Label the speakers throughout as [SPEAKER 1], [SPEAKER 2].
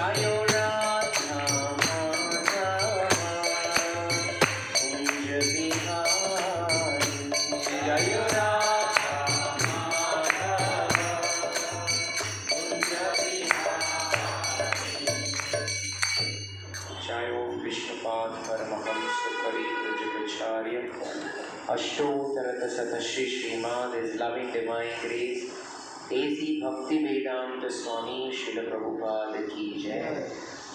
[SPEAKER 1] जायो राधा माधव कुंज बिहारी, जायो राधा माधव कुंज बिहारी। जय ओम विष्णुपाद परमहंस परिव्रजकाचार्य अष्टोत्तर शत श्रीमान is loving divine grace AC भक्ति वेदांत स्वामी श्रील प्रभुपाद की जय।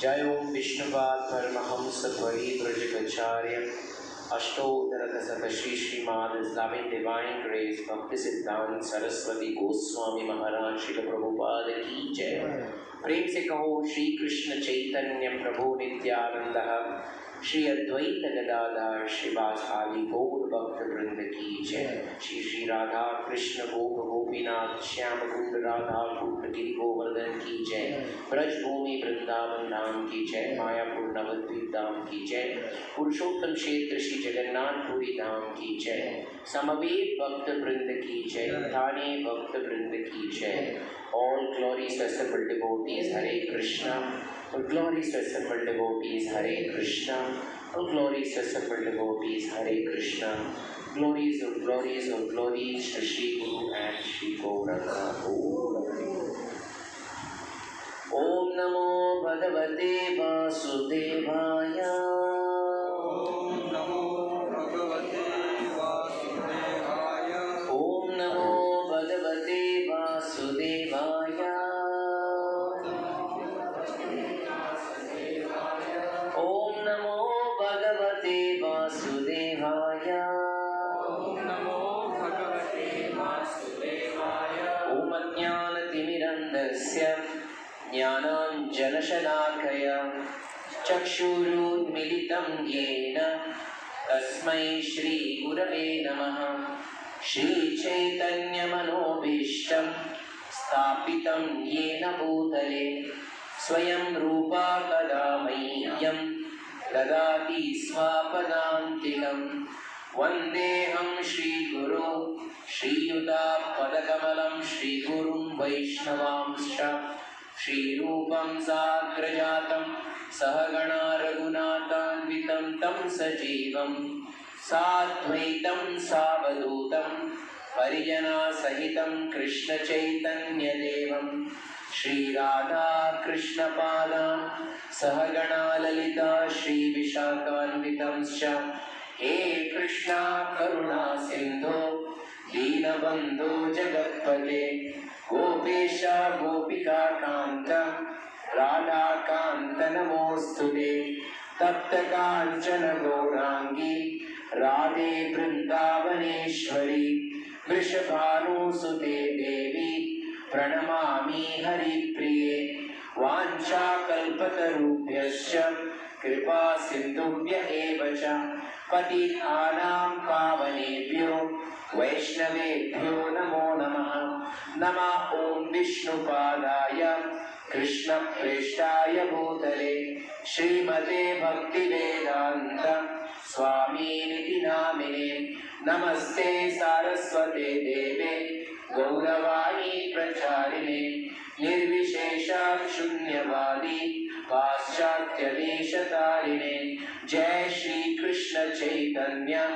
[SPEAKER 1] जय ओम विष्णुपाद परमहंस परिव्रजकाचार्य अष्टोत्तर शत श्रीमान इज लविंग डिवाइन ग्रेस भक्ति सिद्धांत सरस्वती गोस्वामी महाराज श्रील प्रभुपाद की जय। प्रेम से कहो श्री कृष्ण चैतन्य प्रभु नित्यानंद श्री अद्वैत गदाधर श्रीवासादि गौर भक्त वृंद की जय। श्री श्री राधा कृष्ण गोप गोपीनाथ श्याम कुंड राधा कुंड गिरि गोवर्धन की जय। ब्रजभूमि वृंदावन धाम की जय। मायापुर नवद्वीप धाम की जय। पुरुषोत्तम क्षेत्र श्री जगन्नाथपुरी धाम की जय। समवेत भक्त वृंद की जय। थाने भक्त वृंद की जय। All glories assembled devotees, Hare Krishna. All glories assembled devotees, Hare Krishna. All glories assembled devotees, Hare Krishna. Glories of glories of glories to Shri Guru and Shri Gauranga. Om Namo Bhagavate Vasudevaya.
[SPEAKER 2] Om Namo Bhagavate Vasudevaya.
[SPEAKER 1] Om Namo Bhagavate Vasudevaya. Om Namo Bhagavate Vasudevaya.
[SPEAKER 2] Om Namo Bhagavate Vasudevaya.
[SPEAKER 1] Om Ajnanatimidandasya Jnananjanashalakaya Chakshurunmilitam Yena Tasmai Shri Gurave Namaha. Shri Chaitanya Manobishtam Sthapitam Yena Bhutale Swayam Rupa Kadamayyam Dadati Swapadantikam Vandeham Shri Guru Shri Yuta Padakamalam Shri Gurum Vaishnavamscha Shri Rupam Sagrajatam Sahagana Raghunatanvitam Tam Sajivam Satvaitam Savadutam Parijana Sahitam Krishna Chaitanya Devam Shri Radha Krishna Padam Sahagana Lalita Shri Vishakavanvitamscha He Krishna Karuna Sindhu Deenabandhu Jagatpate Gopesha Gopika Kanta Radha Kanta Namostute Tapta Kanchana Gaurangi Radhe Vrindavaneshwari Vrishabhanusute Devi Pranamami Haripriye Vancha Kalpatarubhyascha Kripa Sindhubhya Evacha Patitanam Pavanebhyo Vaishnavebhyo Namo Namaha. Nama Om Vishnupadaya Krishna Preshtaya Bhutale Srimate Bhakti Vedanta Swami Niti Namine Namaste Saraswate Deve Gauravani Pracharine Nirvishesha Shunyavadi Paschatya Deshatarine. Jai Shri Krishna Chaitanya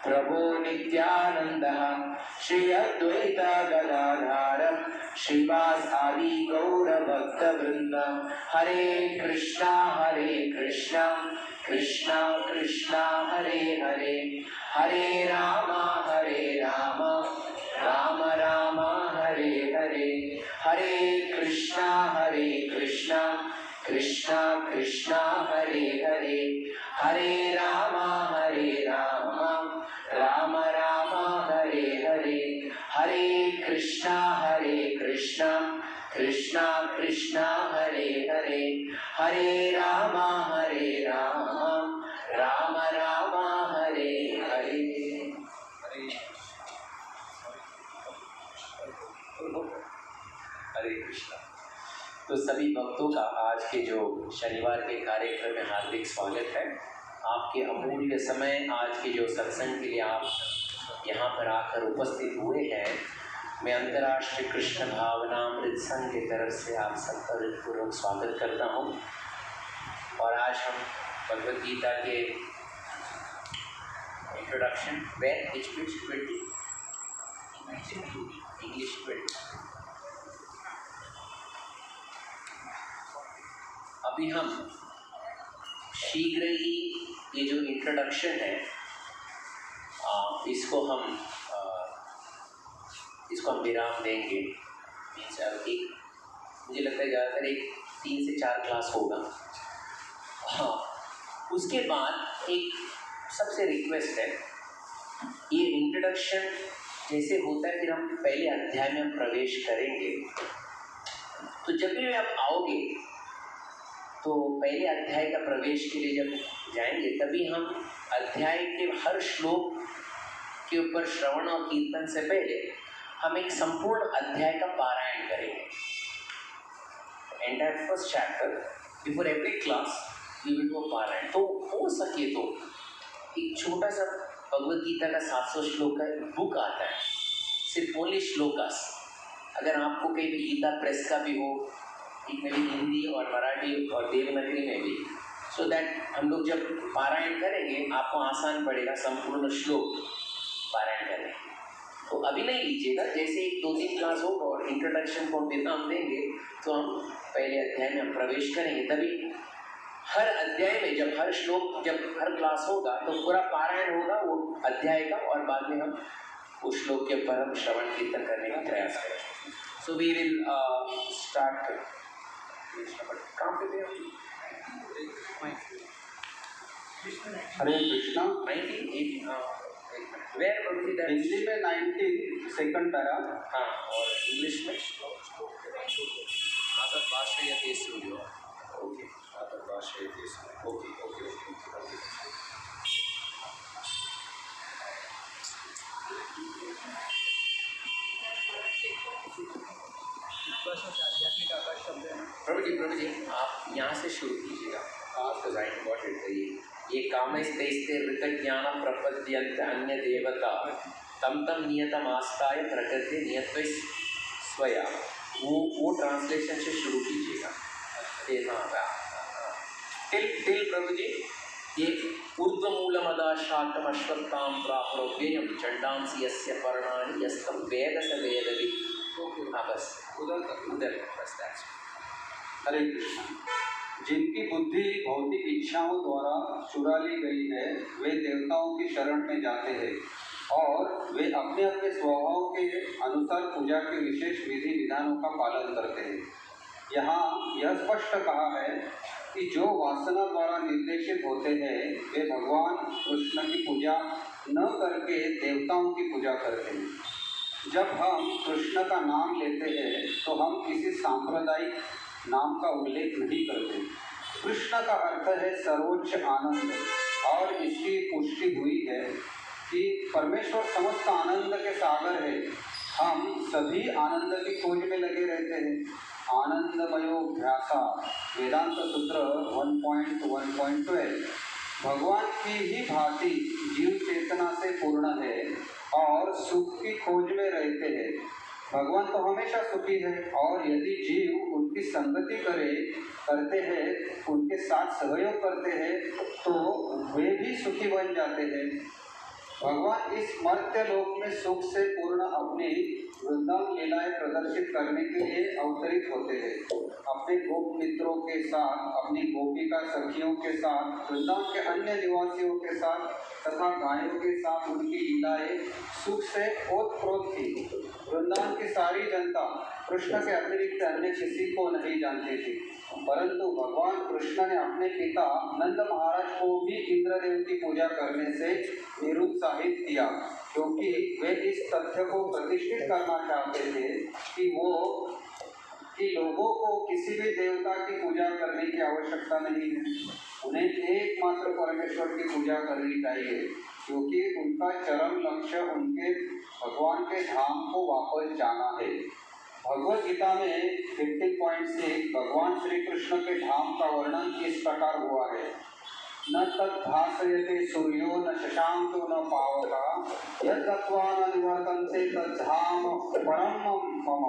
[SPEAKER 1] Prabhu Nityananda Shri Advaita Gadadhara Shrivas Adi Gaura Bhakta Vrinda. Hare Krishna Krishna Krishna Hare Hare Hare Rama Rama Rama Hare Hare Hare Krishna Krishna Krishna Hare Hare Hare Rama Rama Rama Hare Hare Hare Krishna Krishna Krishna Hare Hare Hare Rama Rama Rama Hare Hare. हरे कृष्णा। तो सभी भक्तों का आज के जो शनिवार के कार्यक्रम में हार्दिक स्वागत है। आपके अमूल्य समय आज के जो सत्संग के लिए आप यहाँ पर आकर उपस्थित हुए हैं, मैं अंतर्राष्ट्रीय कृष्ण भावनामृत संघ की तरफ से आप सबका हृदयपूर्वक स्वागत करता हूँ। और आज हम भगवद गीता के इंट्रोडक्शन इंग्लिश 20 अभी हम शीघ्र ही ये जो इंट्रोडक्शन है इसको हम विराम देंगे। मीन्स एक मुझे लगता है ज़्यादातर एक 3 से 4 क्लास होगा। हाँ, उसके बाद एक सबसे रिक्वेस्ट है, ये इंट्रोडक्शन जैसे होता है फिर हम पहले अध्याय में हम प्रवेश करेंगे। तो जब भी आप आओगे तो पहले अध्याय का प्रवेश के लिए जब जाएंगे तभी हम अध्याय के हर श्लोक के ऊपर श्रवण और कीर्तन से पहले हम एक संपूर्ण अध्याय का पारायण करेंगे। Entire first chapter before every class we will do parayan. तो हो सके तो एक छोटा सा भगवद गीता का 700 श्लोक का बुक आता है, सिर्फ ओनली श्लोकास। अगर आपको कहीं भी गीता प्रेस का भी हो, एक में भी हिंदी और मराठी और देवनागरी में भी, सो दैट हम लोग जब पारायण करेंगे आपको आसान पड़ेगा संपूर्ण श्लोक पारायण करने। तो अभी नहीं लीजिएगा, जैसे एक 2-3 क्लास होगा और इंट्रोडक्शन को विराम देंगे तो हम पहले अध्याय में हम प्रवेश करेंगे। तभी हर अध्याय में जब हर श्लोक जब हर क्लास होगा तो पूरा पारायण होगा वो अध्याय का, और बाद में हम उस श्लोक के ऊपर हम श्रवण कीर्तन करने का प्रयास करेंगे। So we will start.
[SPEAKER 3] Hare Krishna.
[SPEAKER 1] 19
[SPEAKER 3] Hindi में 19 सेकंड पैरा।
[SPEAKER 1] हाँ, और इंग्लिश में माता भाषा या देश स्टूडियो। ओके, माता भाषा या देश। Okay okay okay. प्रभु जी आप यहाँ से शुरू कीजिएगा। आपका राइट इम्पॉर्टेंट है ये कामैस्तैस्ते ऋतज्ञान प्रपद्यन्ते अन्य देवता तम तम नियतम आस्ताय प्रकृति नियत्व स्वया। वो ट्रांसलेशन से शुरू कीजिएगा। टिल प्रभु जी ये ऊर्ध्वमूलमदाशाकम अश्वत्थाम प्राप्रोव्ययम चंडांसी यस्य पर्णानि यस्तम वेद स वेदवित्। हाँ बस उधर बस दैट्स।
[SPEAKER 3] हरे कृष्णा। जिनकी बुद्धि भौतिक इच्छाओं द्वारा चुरा ली गई है वे देवताओं की शरण में जाते हैं और वे अपने अपने स्वभाव के अनुसार पूजा के विशेष विधि विधानों का पालन करते हैं। यहाँ यह स्पष्ट कहा है कि जो वासना द्वारा निर्देशित होते हैं वे भगवान कृष्ण की पूजा न करके देवताओं की पूजा करते हैं। जब हम कृष्ण का नाम लेते हैं तो हम किसी सांप्रदायिक नाम का उल्लेख नहीं करते। कृष्ण का अर्थ है सर्वोच्च आनंद, और इसकी पुष्टि हुई है कि परमेश्वर समस्त आनंद के सागर है। हम सभी आनंद की खोज में लगे रहते हैं। आनंदमयोभ्यासा वेदांत सूत्र 1.1.12। भगवान की ही भांति जीव चेतना से पूर्ण है और सुख की खोज में रहते हैं। भगवान तो हमेशा सुखी है, और यदि जीव उनकी संगति करते हैं, उनके साथ सहयोग करते हैं तो वे भी सुखी बन जाते हैं। भगवान इस मर्त्य लोक में सुख से पूर्ण अपनी वृंदावन लीलाएं प्रदर्शित करने के लिए अवतरित होते हैं। अपने गोप मित्रों के साथ, अपनी गोपिका सखियों के साथ, वृंदावन के अन्य निवासियों के साथ तथा गायों के साथ उनकी लीलाएं सुख से ओतप्रोत थी। वृंदावन की सारी जनता कृष्ण के अतिरिक्त अन्य किसी को नहीं जानती थी, परंतु भगवान कृष्ण ने अपने पिता नंद महाराज को भी इंद्रदेव की पूजा करने से निरुत्साहित किया, क्योंकि वे इस तथ्य को प्रतिष्ठित करना चाहते थे कि लोगों को किसी भी देवता की पूजा करने की आवश्यकता नहीं है। उन्हें एकमात्र परमेश्वर की पूजा करनी चाहिए, क्योंकि उनका चरम लक्ष्य उनके भगवान के धाम को वापस जाना है। भगवद गीता में 15.6 भगवान श्री कृष्ण के धाम का वर्णन इस प्रकार हुआ है। न तद्भासयते सूर्यो न शशांको न पावका यद्गत्वा न निवर्तन्ते तद्धाम परम मम।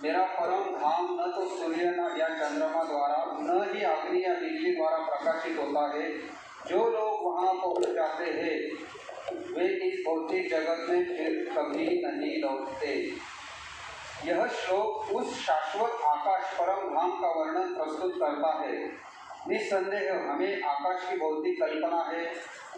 [SPEAKER 3] मेरा परम धाम न तो सूर्य न या चंद्रमा द्वारा न ही अग्नि या बिजली द्वारा प्रकाशित होता है। जो लोग वहां पहुंच जाते हैं वे इस भौतिक जगत में फिर कभी नहीं लौटते। यह श्लोक उस शाश्वत आकाश परम धाम का वर्णन प्रस्तुत करता है। निस्संदेह हमें आकाश की भौतिक कल्पना है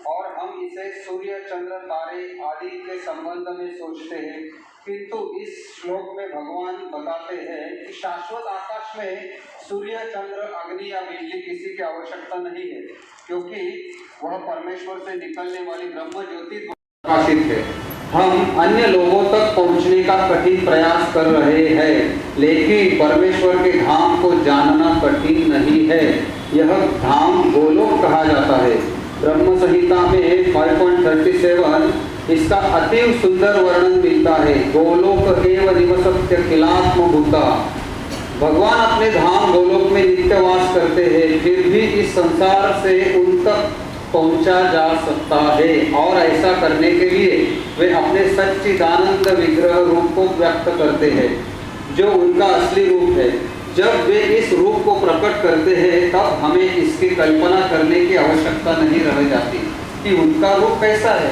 [SPEAKER 3] और हम इसे सूर्य चंद्र तारे आदि के संबंध में सोचते हैं, किंतु इस श्लोक में भगवान बताते हैं कि शाश्वत आकाश में सूर्य चंद्र अग्नि या बिजली किसी की आवश्यकता नहीं है, क्योंकि वह परमेश्वर से निकलने वाली ब्रह्म ज्योति प्रकाशित है। हम अन्य लोगों तक पहुंचने का कठिन प्रयास कर रहे हैं, लेकिन परमेश्वर के धाम को जानना कठिन नहीं है। यह धाम गोलोक कहा जाता है। ब्रह्म संहिता में 5.37 इसका अति सुंदर वर्णन मिलता है। गोलोक एव निवसत्य किलात्म भूता। भगवान अपने धाम गोलोक में नित्यवास करते हैं, फिर भी इस संसार से उन तक पहुंचा जा सकता है, और ऐसा करने के लिए वे अपने सच्चिदानंद विग्रह रूप को व्यक्त करते हैं, जो उनका असली रूप है। जब वे इस रूप को प्रकट करते हैं तब हमें इसकी कल्पना करने की आवश्यकता नहीं रह जाती कि उनका रूप कैसा है।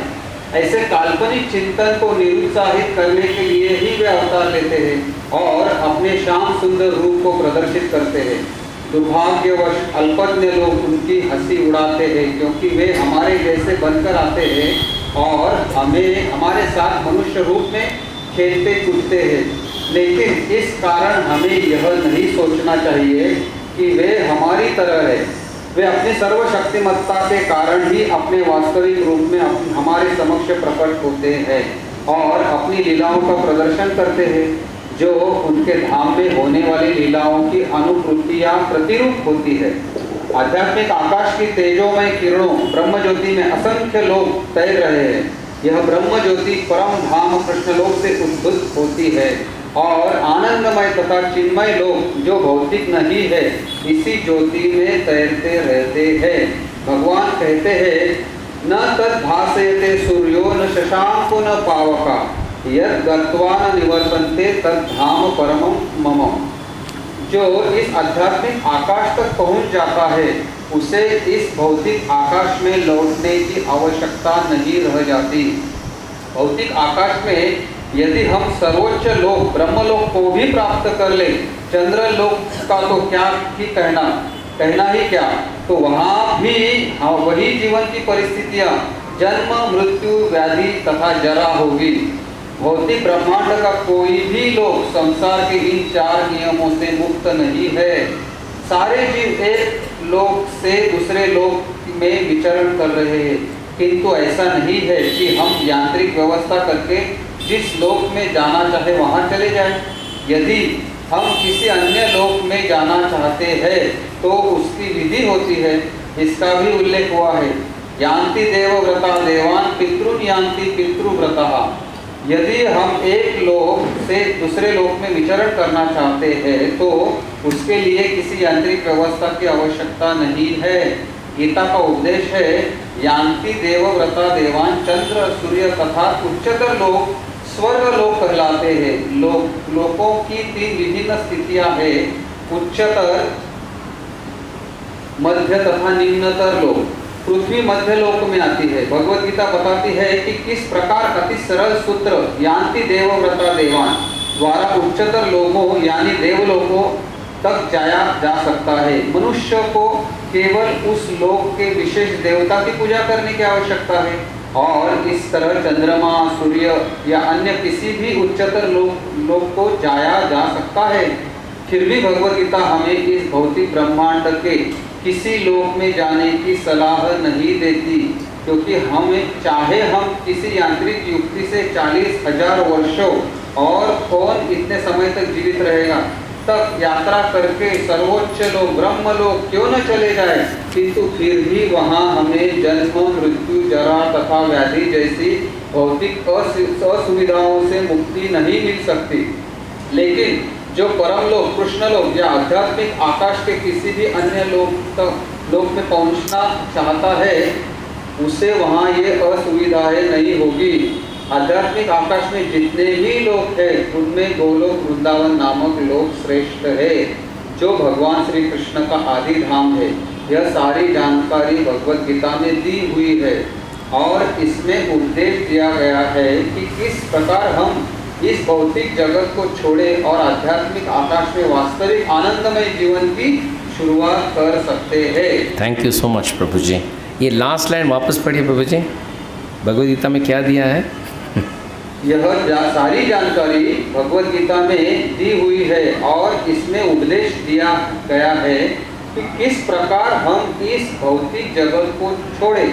[SPEAKER 3] ऐसे काल्पनिक चिंतन को निरुत्साहित करने के लिए ही वे अवतार लेते हैं और अपने श्याम सुंदर रूप को प्रदर्शित करते हैं। दुर्भाग्यवश अल्पज्ञ लोग उनकी हंसी उड़ाते हैं, क्योंकि वे हमारे जैसे बनकर आते हैं और हमें हमारे साथ मनुष्य रूप में खेलते कूदते हैं। लेकिन इस कारण हमें यह नहीं सोचना चाहिए कि वे हमारी तरह है। वे अपनी सर्वशक्तिमत्ता के कारण ही अपने वास्तविक रूप में हमारे समक्ष प्रकट होते हैं और अपनी लीलाओं का प्रदर्शन करते हैं, जो उनके धाम में होने वाली लीलाओं की अनुकृति या प्रतिरूप होती है। आध्यात्मिक आकाश की तेजोमय किरणों ब्रह्म ज्योति में असंख्य लोग तैर रहे हैं। यह ब्रह्म ज्योति परम धाम कृष्णलोक से उद्भूत होती है और आनंदमय तथा चिन्मय लोग जो भौतिक नहीं है इसी ज्योति में तैरते रहते हैं। भगवान कहते हैं न तद्भासयते सूर्यो न शशांको न पावका यद् गत्वा न निवर्तन्ते तद्धाम परमं मम। जो इस आध्यात्मिक आकाश तक पहुंच जाता है उसे इस भौतिक आकाश में लौटने की आवश्यकता नहीं रह जाती। भौतिक आकाश में यदि हम सर्वोच्च लोक ब्रह्मलोक को भी प्राप्त कर ले, चंद्रलोक का तो क्या ही कहना ही क्या, तो वहाँ भी वही जीवन की परिस्थितियाँ जन्म मृत्यु व्याधि तथा जरा होगी। भौतिक ब्रह्मांड का कोई भी लोक संसार के इन 4 नियमों से मुक्त नहीं है। सारे जीव एक लोक से दूसरे लोक में विचरण कर रहे हैं, किंतु ऐसा नहीं है कि हम यांत्रिक व्यवस्था करके जिस लोक में जाना चाहे वहाँ चले जाएं। यदि हम किसी अन्य लोक में जाना चाहते हैं तो उसकी विधि होती है। इसका भी उल्लेख हुआ है, यान्ति देवव्रता देवान पितृन यान्ति पितृव्रतः। यदि हम एक लोक से दूसरे लोक में विचरण करना चाहते हैं तो उसके लिए किसी यांत्रिक व्यवस्था की आवश्यकता नहीं है। गीता का उपदेश है यान्ति देवव्रता देवान। चंद्र सूर्य तथा उच्चतर लोक स्वर्ग लोक कहलाते हैं। लोकों की 3 विभिन्न स्थितियां हैं, उच्चतर, मध्य तथा निम्नतर लोक। पृथ्वी मध्य लोक में आती है। भगवत गीता बताती है कि किस प्रकार अति सरल सूत्र यान्ति देवव्रता देवान द्वारा उच्चतर लोकों यानी देवलोकों तक जाया जा सकता है। मनुष्य को केवल उस लोक के विशेष देवता की पूजा करने की आवश्यकता है और इस तरह चंद्रमा सूर्य या अन्य किसी भी उच्चतर लोक को जाया जा सकता है। फिर भी भगवत गीता हमें इस भौतिक ब्रह्मांड के किसी लोक में जाने की सलाह नहीं देती, क्योंकि हम किसी यांत्रिक युक्ति से 40,000 वर्षों और कौन इतने समय तक जीवित रहेगा तक यात्रा करके सर्वोच्च लोक ब्रह्मलोक क्यों न चले जाए, किंतु फिर भी वहाँ हमें जन्म मृत्यु जरा तथा व्याधि जैसी भौतिक असुविधाओं से मुक्ति नहीं मिल सकती। लेकिन जो परम लोक कृष्ण लोक या आध्यात्मिक आकाश के किसी भी अन्य लोक तक लोक में पहुंचना चाहता है उसे वहाँ ये असुविधाएं नहीं होगी। आध्यात्मिक आकाश में जितने भी लोक हैं उनमें गोलोक वृंदावन नामक लोक श्रेष्ठ है, जो भगवान श्री कृष्ण का आदि धाम है। यह सारी जानकारी भगवत गीता में दी हुई है और इसमें उपदेश दिया गया है कि किस प्रकार हम इस भौतिक जगत को छोड़े और आध्यात्मिक आकाश में वास्तविक आनंदमय जीवन की शुरुआत कर सकते हैं।
[SPEAKER 1] थैंक यू सो मच प्रभु जी। ये लास्ट लाइन वापस पढ़िए प्रभु जी, भगवद गीता में क्या दिया है?
[SPEAKER 3] यह सारी जानकारी भगवद गीता में दी हुई है और इसमें उपदेश दिया गया है कि किस प्रकार हम इस भौतिक जगत को छोड़े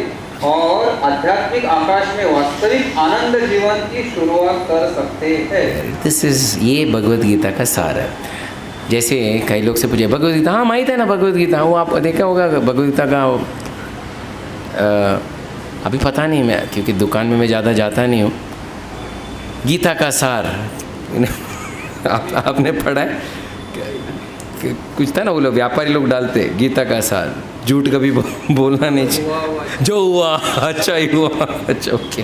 [SPEAKER 3] और आध्यात्मिक आकाश में वास्तविक आनंद जीवन की शुरुआत कर सकते हैं।
[SPEAKER 1] दिस इज, ये भगवद गीता का सार है। जैसे कई लोग से पूछे भगवद गीता, हाँ माहित है ना भगवद गीता, वो आप देखा होगा भगवद गीता का। अभी पता नहीं मैं, क्योंकि दुकान में मैं ज़्यादा जाता नहीं हूँ। गीता का सार आपने पढ़ा है? कुछ था ना, वो लोग व्यापारी लोग डालते गीता का सार, झूठ कभी बोलना नहीं चाहिए, जो हुआ अच्छा ही हुआ, अच्छा ओके।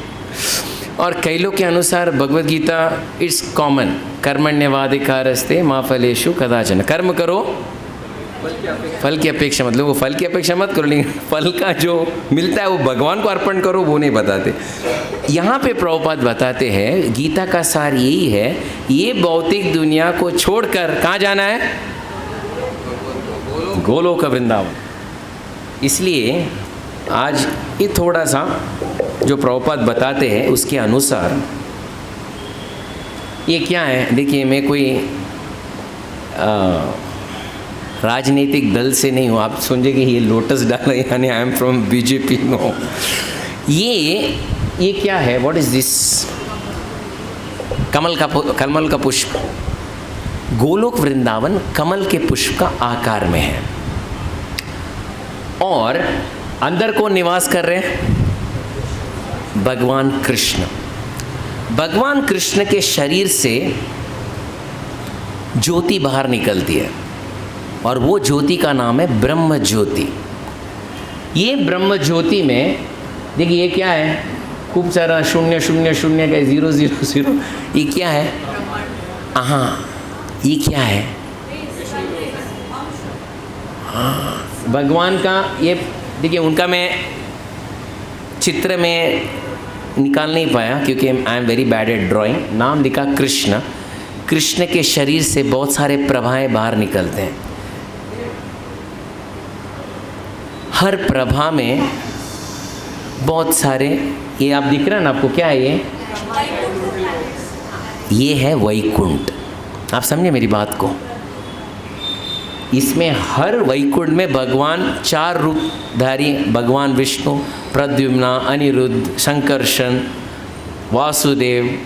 [SPEAKER 1] और कई लोग के अनुसार भगवद गीता इट्स कॉमन, कर्मण्यवाधिकारस्ते मा फलेषु कदाचन, कर्म करो फल की अपेक्षा, मतलब वो फल की अपेक्षा मत करो, लेकिन फल का जो मिलता है वो भगवान को अर्पण करो, वो नहीं बताते। यहाँ पे प्रभुपाद बताते हैं गीता का सार यही है, ये भौतिक दुनिया को छोड़कर कहाँ जाना है? गोलोक वृंदावन। इसलिए आज ये थोड़ा सा जो प्रभुपाद बताते हैं उसके अनुसार ये क्या है, देखिए मैं कोई राजनीतिक दल से नहीं हूँ, आप समझे कि ये लोटस डाला यानी I am from BJP, no. ये क्या है, व्हाट इज दिस? कमल का पुष्प। गोलोक वृंदावन कमल के पुष्प का आकार में है और अंदर कौन निवास कर रहे हैं? भगवान कृष्ण। भगवान कृष्ण के शरीर से ज्योति बाहर निकलती है और वो ज्योति का नाम है ब्रह्म ज्योति। ये ब्रह्म ज्योति में देखिए ये क्या है, खूब सारा शून्य शून्य शून्य का 0 0 0, ये क्या है? हाँ, ये क्या है? हाँ, भगवान का ये देखिए, उनका मैं चित्र में निकाल नहीं पाया क्योंकि I am very bad at drawing. नाम लिखा कृष्ण। कृष्ण के शरीर से बहुत सारे प्रभाएं बाहर निकलते हैं। हर प्रभा में बहुत सारे, ये आप दिख रहा है ना आपको, क्या है ये है वैकुंठ। आप समझे मेरी बात को? इसमें हर वैकुंठ में भगवान 4 रूपधारी, भगवान विष्णु, प्रद्युम्न, अनिरुद्ध, संकर्षण, वासुदेव,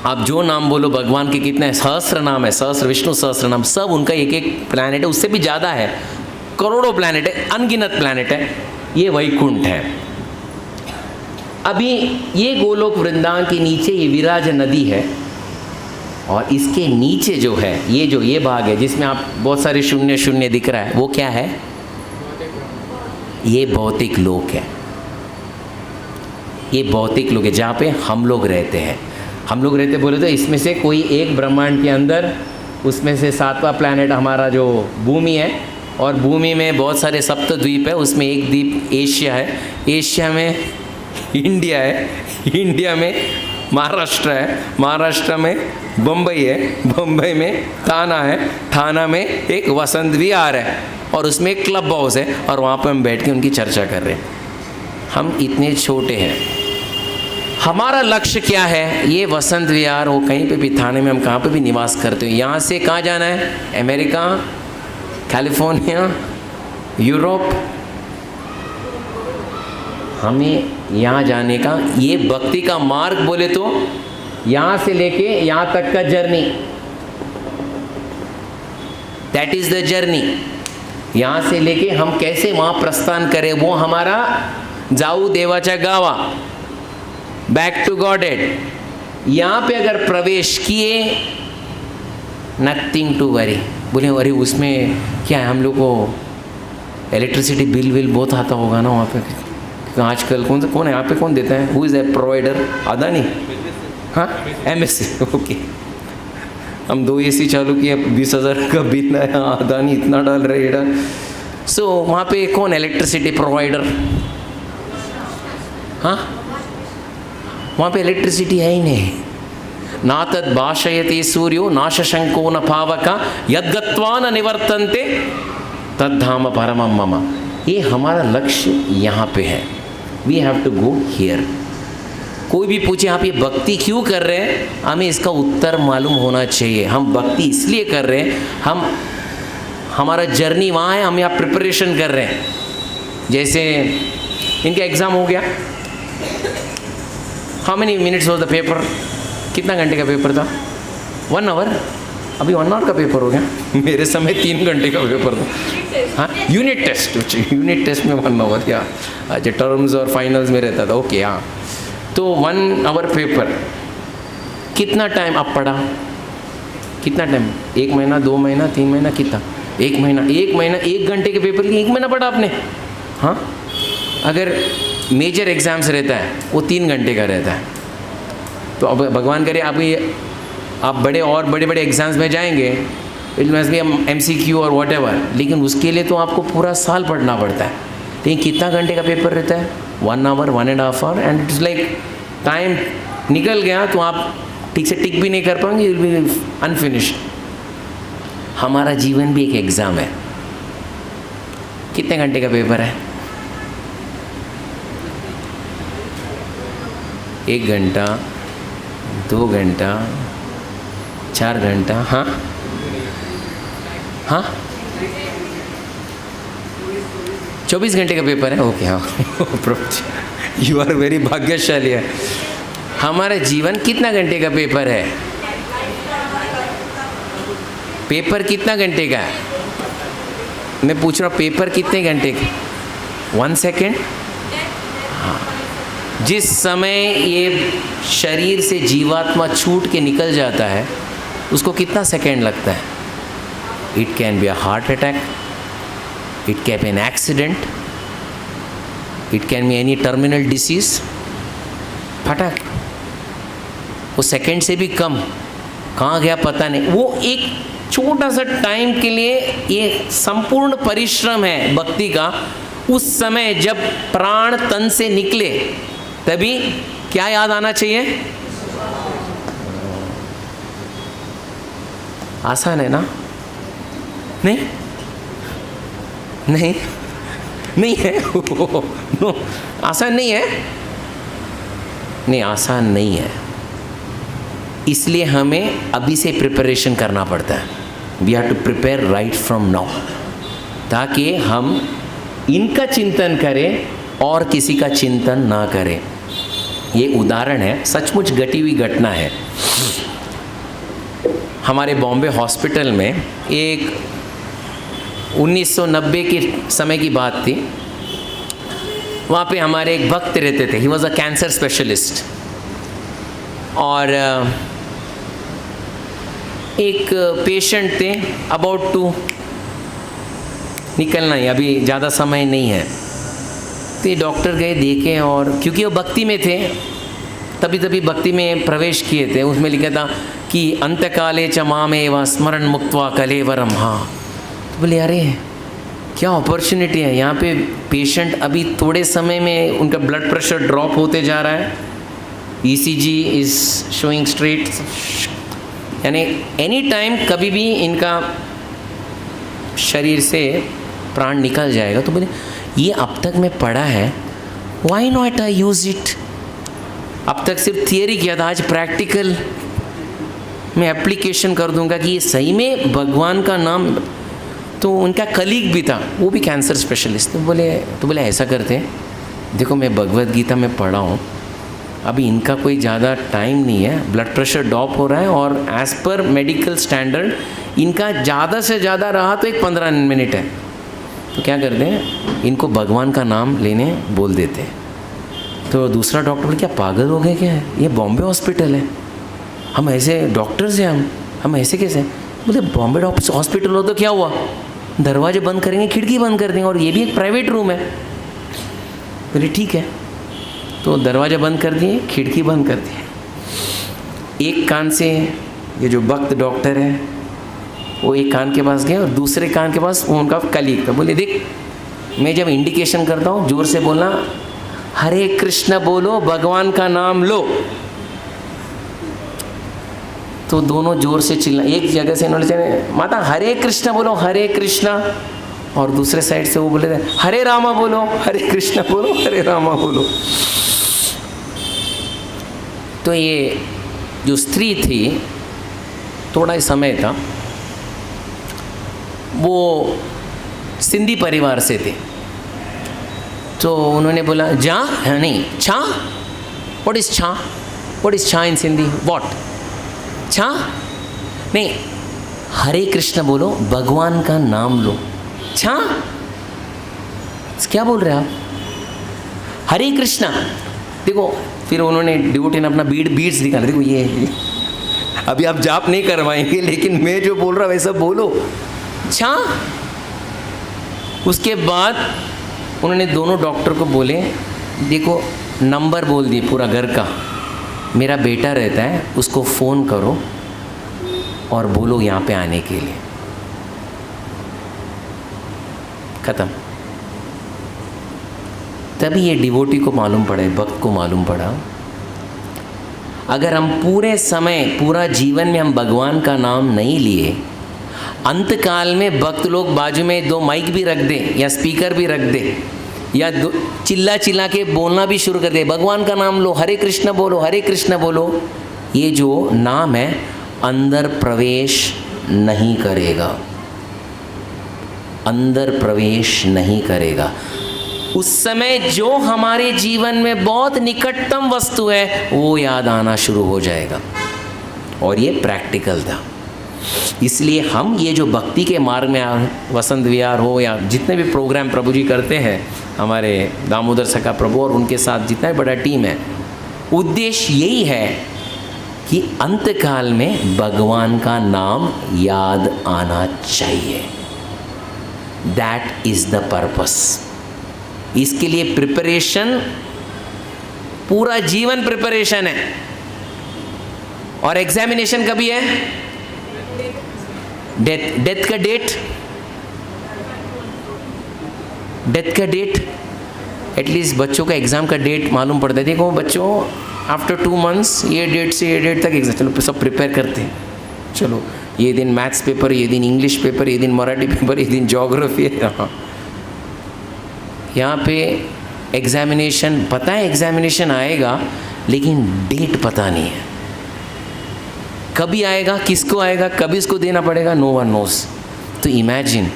[SPEAKER 1] आप जो नाम बोलो भगवान के कितने सहस्र नाम है, सहस्र विष्णु सहस्र नाम, सब उनका एक एक प्लैनेट है, उससे भी ज़्यादा है, करोड़ों प्लैनेट है, अनगिनत प्लैनेट है। ये वैकुंठ है। अभी ये गोलोक वृंदावन के नीचे ये विराज नदी है और इसके नीचे जो है ये भाग है जिसमें आप बहुत सारे शून्य शून्य दिख रहा है, वो क्या है? ये भौतिक लोक है। ये भौतिक लोक है जहाँ पे हम लोग रहते हैं। हम लोग रहते बोले तो इसमें से कोई एक ब्रह्मांड के अंदर, उसमें से 7वां प्लैनेट हमारा जो भूमि है, और भूमि में बहुत सारे सप्तद्वीप है, उसमें एक द्वीप एशिया है, एशिया में इंडिया है, इंडिया में महाराष्ट्र है, महाराष्ट्र में बम्बई है, बम्बई में थाना है, थाना में एक वसंत विहार है और उसमें एक क्लब हाउस है और वहाँ पर हम बैठ के उनकी चर्चा कर रहे हैं। हम इतने छोटे हैं। हमारा लक्ष्य क्या है? ये वसंत विहार हो, कहीं पे भी थाने में हम कहाँ पे भी निवास करते हो, यहाँ से कहाँ जाना है? America, California, Europe. हमें यहाँ जाने का, ये भक्ति का मार्ग बोले तो यहाँ से लेके यहाँ तक का journey, that is the journey. यहाँ से लेके हम कैसे वहाँ प्रस्थान करें, वो हमारा जाऊ देवाचा गावा, बैक टू गॉडेड। यहाँ पे अगर प्रवेश किए, नथिंग टू वरी। बोले अरे उसमें क्या है, हम लोग को
[SPEAKER 4] इलेक्ट्रिसिटी बिल बहुत आता होगा ना वहाँ पे, क्योंकि आजकल कौन है यहाँ पे, कौन देता है, who is a provider? Adani? हाँ, MSC, ओके। हम 2 AC चालू किए, 20,000 का बिल आया, अदानी इतना डाल रहे हैं। सो वहाँ पे कौन इलेक्ट्रिसिटी प्रोवाइडर? हाँ, वहाँ पे इलेक्ट्रिसिटी है ही नहीं। ना तद भाषयते सूर्यो ना शशंको न पावक यद्गत्वा न निवर्तन्ते तद्धाम परमं मम। ये हमारा लक्ष्य यहाँ पे है, we have to go here. कोई भी पूछे आप ये भक्ति क्यों कर रहे हैं, हमें इसका उत्तर मालूम होना चाहिए। हम भक्ति इसलिए कर रहे हैं, हमारा जर्नी वहाँ है, हम यहाँ प्रिपरेशन कर रहे हैं। जैसे इनका एग्ज़ाम हो गया, how many minutes was the paper? कितना घंटे का पेपर था? 1 आवर। अभी 1 आवर का पेपर हो गया, मेरे समय 3 घंटे का पेपर था। हाँ, यूनिट टेस्ट में 1 आवर या अच्छा, टर्म्स और फाइनल्स में रहता था। ओके, हाँ, तो 1 आवर पेपर। कितना टाइम आप पढ़ा? कितना टाइम? 1 महीना, 2 महीना, 3 महीना, कितना? 1 महीना। 1 महीना 1 घंटे के पेपर के लिए 1 महीना पढ़ा आपने? हाँ, अगर मेजर एग्ज़ाम्स रहता है वो 3 घंटे का रहता है। तो अब भगवान करे आप बड़े बड़े एग्ज़ाम्स में जाएंगे, इट मस्ट बी MCQ और वॉट एवर, लेकिन उसके लिए तो आपको पूरा साल पढ़ना पड़ता है। लेकिन कितना घंटे का पेपर रहता है? 1 hour, 1.5 hour, and it's like time निकल गया तो आप ठीक से टिक भी नहीं कर पाएंगे, यू विल बी अनफिनिश्ड। हमारा जीवन भी एक एग्ज़ाम है। कितने घंटे का पेपर है? 1 घंटा, 2 घंटा, 4 घंटा, हाँ हाँ, 24 घंटे का पेपर है। ओके, हाँ, यू आर वेरी भाग्यशाली है। हमारा जीवन कितना घंटे का पेपर है? पेपर कितना घंटे का है? मैं पूछ रहा हूँ, पेपर कितने घंटे का? 1 सेकेंड। हाँ, जिस समय ये शरीर से जीवात्मा छूट के निकल जाता है उसको कितना सेकेंड लगता है? It can be a heart attack, it can be an accident, it can be any terminal disease. फटाक, वो सेकेंड से भी कम, कहाँ गया पता नहीं। वो एक छोटा सा टाइम के लिए ये संपूर्ण परिश्रम है भक्ति का। उस समय जब प्राण तन से निकले तभी क्या याद आना चाहिए? आसान है ना? नहीं नहीं नहीं है। नो, आसान नहीं है। नहीं, आसान नहीं है। इसलिए हमें अभी से प्रिपरेशन करना पड़ता है। We have to prepare right from now, ताकि हम इनका चिंतन करें और किसी का चिंतन ना करें। ये उदाहरण है, सचमुच घटी हुई घटना है। हमारे बॉम्बे हॉस्पिटल में एक 1990 के समय की बात थी। वहाँ पे हमारे एक भक्त रहते थे, he was a cancer specialist. और एक पेशेंट थे, अबाउट टू निकलना ही, अभी ज़्यादा समय नहीं है। तो डॉक्टर गए, देखे, और क्योंकि वो भक्ति में थे, तभी भक्ति में प्रवेश किए थे। उसमें लिखा था कि अंतकाले च मामेव स्मरण मुक्त्वा कलेवरम। हाँ, तो बोले अरे क्या अपॉर्चुनिटी है, यहाँ पे पेशेंट अभी थोड़े समय में उनका ब्लड प्रेशर ड्रॉप होते जा रहा है, ECG इज़ शोइंग स्ट्रेट, यानी एनी टाइम कभी भी इनका शरीर से प्राण निकल जाएगा। तो बोले ये अब तक मैं पढ़ा है, why not I use it. अब तक सिर्फ थियरी किया था, आज प्रैक्टिकल मैं एप्लीकेशन कर दूंगा कि ये सही में भगवान का नाम। तो उनका कलीग भी था, वो भी कैंसर स्पेशलिस्ट। तो बोले ऐसा करते हैं, देखो मैं भगवत गीता में पढ़ा हूँ, अभी इनका कोई ज़्यादा टाइम नहीं है, ब्लड प्रेशर ड्रॉप हो रहा है, और एज़ पर मेडिकल स्टैंडर्ड इनका ज़्यादा से ज़्यादा रहा तो एक 15 मिनट है। तो क्या करते हैं, इनको भगवान का नाम लेने बोल देते हैं। तो दूसरा डॉक्टर बोले क्या पागल हो गए क्या है, ये बॉम्बे हॉस्पिटल है, हम ऐसे डॉक्टर्स हैं, हम ऐसे कैसे। बोले बॉम्बे हॉस्पिटल हो तो क्या हुआ, दरवाजे बंद करेंगे, खिड़की बंद कर देंगे, और ये भी एक प्राइवेट रूम है। बोले ठीक है। तो दरवाज़ा बंद कर दिए, खिड़की बंद कर दिए। एक कान से ये जो भक्त डॉक्टर है वो एक कान के पास गए और दूसरे कान के पास वो उनका कलीग था। बोले देख, मैं जब इंडिकेशन करता हूँ जोर से बोलना, हरे कृष्ण बोलो, भगवान का नाम लो। तो दोनों जोर से चिल्ला, एक जगह से इन्होंने माता हरे कृष्ण बोलो, हरे कृष्णा, और दूसरे साइड से वो बोले थे हरे रामा बोलो, हरे कृष्ण बोलो, हरे रामा बोलो। तो ये जो स्त्री थी, थोड़ा ही समय था, वो सिंधी परिवार से थे। तो उन्होंने बोला जा, नहीं छा, व्हाट इज छा, व्हाट इज छा इन सिंधी, व्हाट छा, नहीं हरे कृष्ण बोलो, भगवान का नाम लो। छा, क्या बोल रहे हैं आप, हरे कृष्णा। देखो फिर उन्होंने डिवोटी ने अपना बीड्स निकाला, देखो ये अभी आप जाप नहीं करवाएंगे, लेकिन मैं जो बोल रहा वैसा बोलो। छा। उसके बाद उन्होंने दोनों डॉक्टर को बोले, देखो नंबर बोल दिए पूरा घर का, मेरा बेटा रहता है, उसको फ़ोन करो और बोलो यहाँ पे आने के लिए। ख़त्म। तभी ये डिवोटी को मालूम पड़ा, भक्त को मालूम पड़ा, अगर हम पूरे समय, पूरा जीवन में हम भगवान का नाम नहीं लिए, अंत काल में भक्त लोग बाजू में दो माइक भी रख दे या स्पीकर भी रख दे या चिल्ला चिल्ला के बोलना भी शुरू कर दे, भगवान का नाम लो, हरे कृष्ण बोलो, हरे कृष्ण बोलो, ये जो नाम है अंदर प्रवेश नहीं करेगा, अंदर प्रवेश नहीं करेगा। उस समय जो हमारे जीवन में बहुत निकटतम वस्तु है वो याद आना शुरू हो जाएगा। और ये प्रैक्टिकल था। इसलिए हम ये जो भक्ति के मार्ग में, वसंत विहार हो या जितने भी प्रोग्राम प्रभु जी करते हैं, हमारे दामोदर सखा प्रभु और उनके साथ जितना बड़ा टीम है, उद्देश्य यही है कि अंतकाल में भगवान का नाम याद आना चाहिए। That is the purpose. इसके लिए प्रिपरेशन, पूरा जीवन प्रिपरेशन है। और एग्जामिनेशन कभी है? डेथ का डेट, डेथ का डेट, एटलीस्ट बच्चों का एग्ज़ाम का डेट मालूम पड़ता है। देखो बच्चों, आफ्टर 2 मंथ्स ये डेट से ये डेट तक एग्जाम, चलो सब प्रिपेयर करते हैं। चलो ये दिन मैथ्स पेपर, ये दिन इंग्लिश पेपर, ये दिन मराठी पेपर, ये दिन ज्योग्राफी है। हाँ, यहाँ पे एग्जामिनेशन पता है, एग्जामिनेशन आएगा, लेकिन डेट पता नहीं है कभी आएगा, किसको आएगा, कभी इसको देना पड़ेगा, नो वन नोस। तो इमेजिन,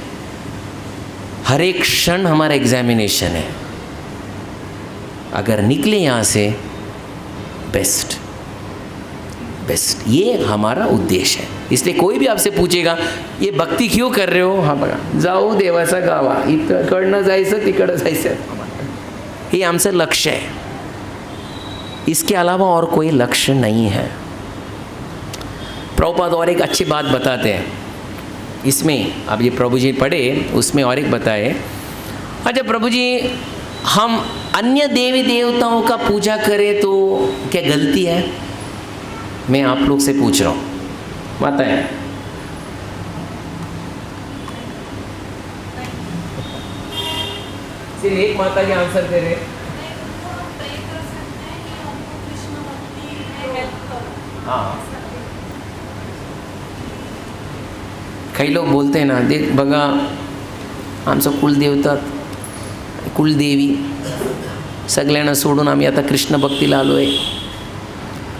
[SPEAKER 4] हर एक क्षण हमारा एग्जामिनेशन है। अगर निकले यहाँ से बेस्ट, बेस्ट, ये हमारा उद्देश्य है। इसलिए कोई भी आपसे पूछेगा ये भक्ती क्यों कर रहे हो, हाँ बघा, जाऊ देवाचा गावा, इकडनं जायचं तिकडं जायचं, ये आमचं लक्ष्य है। इसके अलावा और कोई लक्ष्य नहीं है। प्रभुपाद और एक अच्छी बात बताते हैं इसमें, अब ये प्रभु जी पढ़े उसमें और एक बताए। अच्छा प्रभु जी, हम अन्य देवी देवताओं का पूजा करें तो क्या गलती है? मैं आप लोग से पूछ रहा हूँ, माता है, सिर्फ एक माता के आंसर दे रहे। हाँ, काही लोग बोलते हैं ना, देख बघा आमचं कुलदेवता, कुलदेवी सगळ्यांना सोडून आम्ही आता कृष्ण भक्तीला आलो आहे।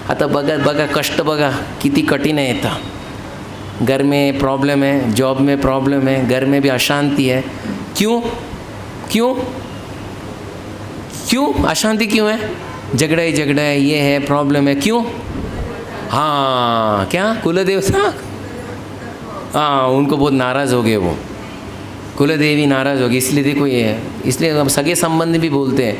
[SPEAKER 4] आता बघा बघा कष्ट बघा किती कठिन आहे। येतं घर में प्रॉब्लम है, जॉब में प्रॉब्लम है, घर में भी अशांति है। क्यों क्यों क्यों अशांति क्यों है? झगड़ा ही झगड़ा है, ये है प्रॉब्लम है, क्यों? हाँ, क्या कुलदेवता, हाँ उनको बहुत नाराज़ हो गए, वो कुलदेवी नाराज़ होगी, इसलिए देखो ये है। इसलिए अब सगे संबंधी भी बोलते हैं,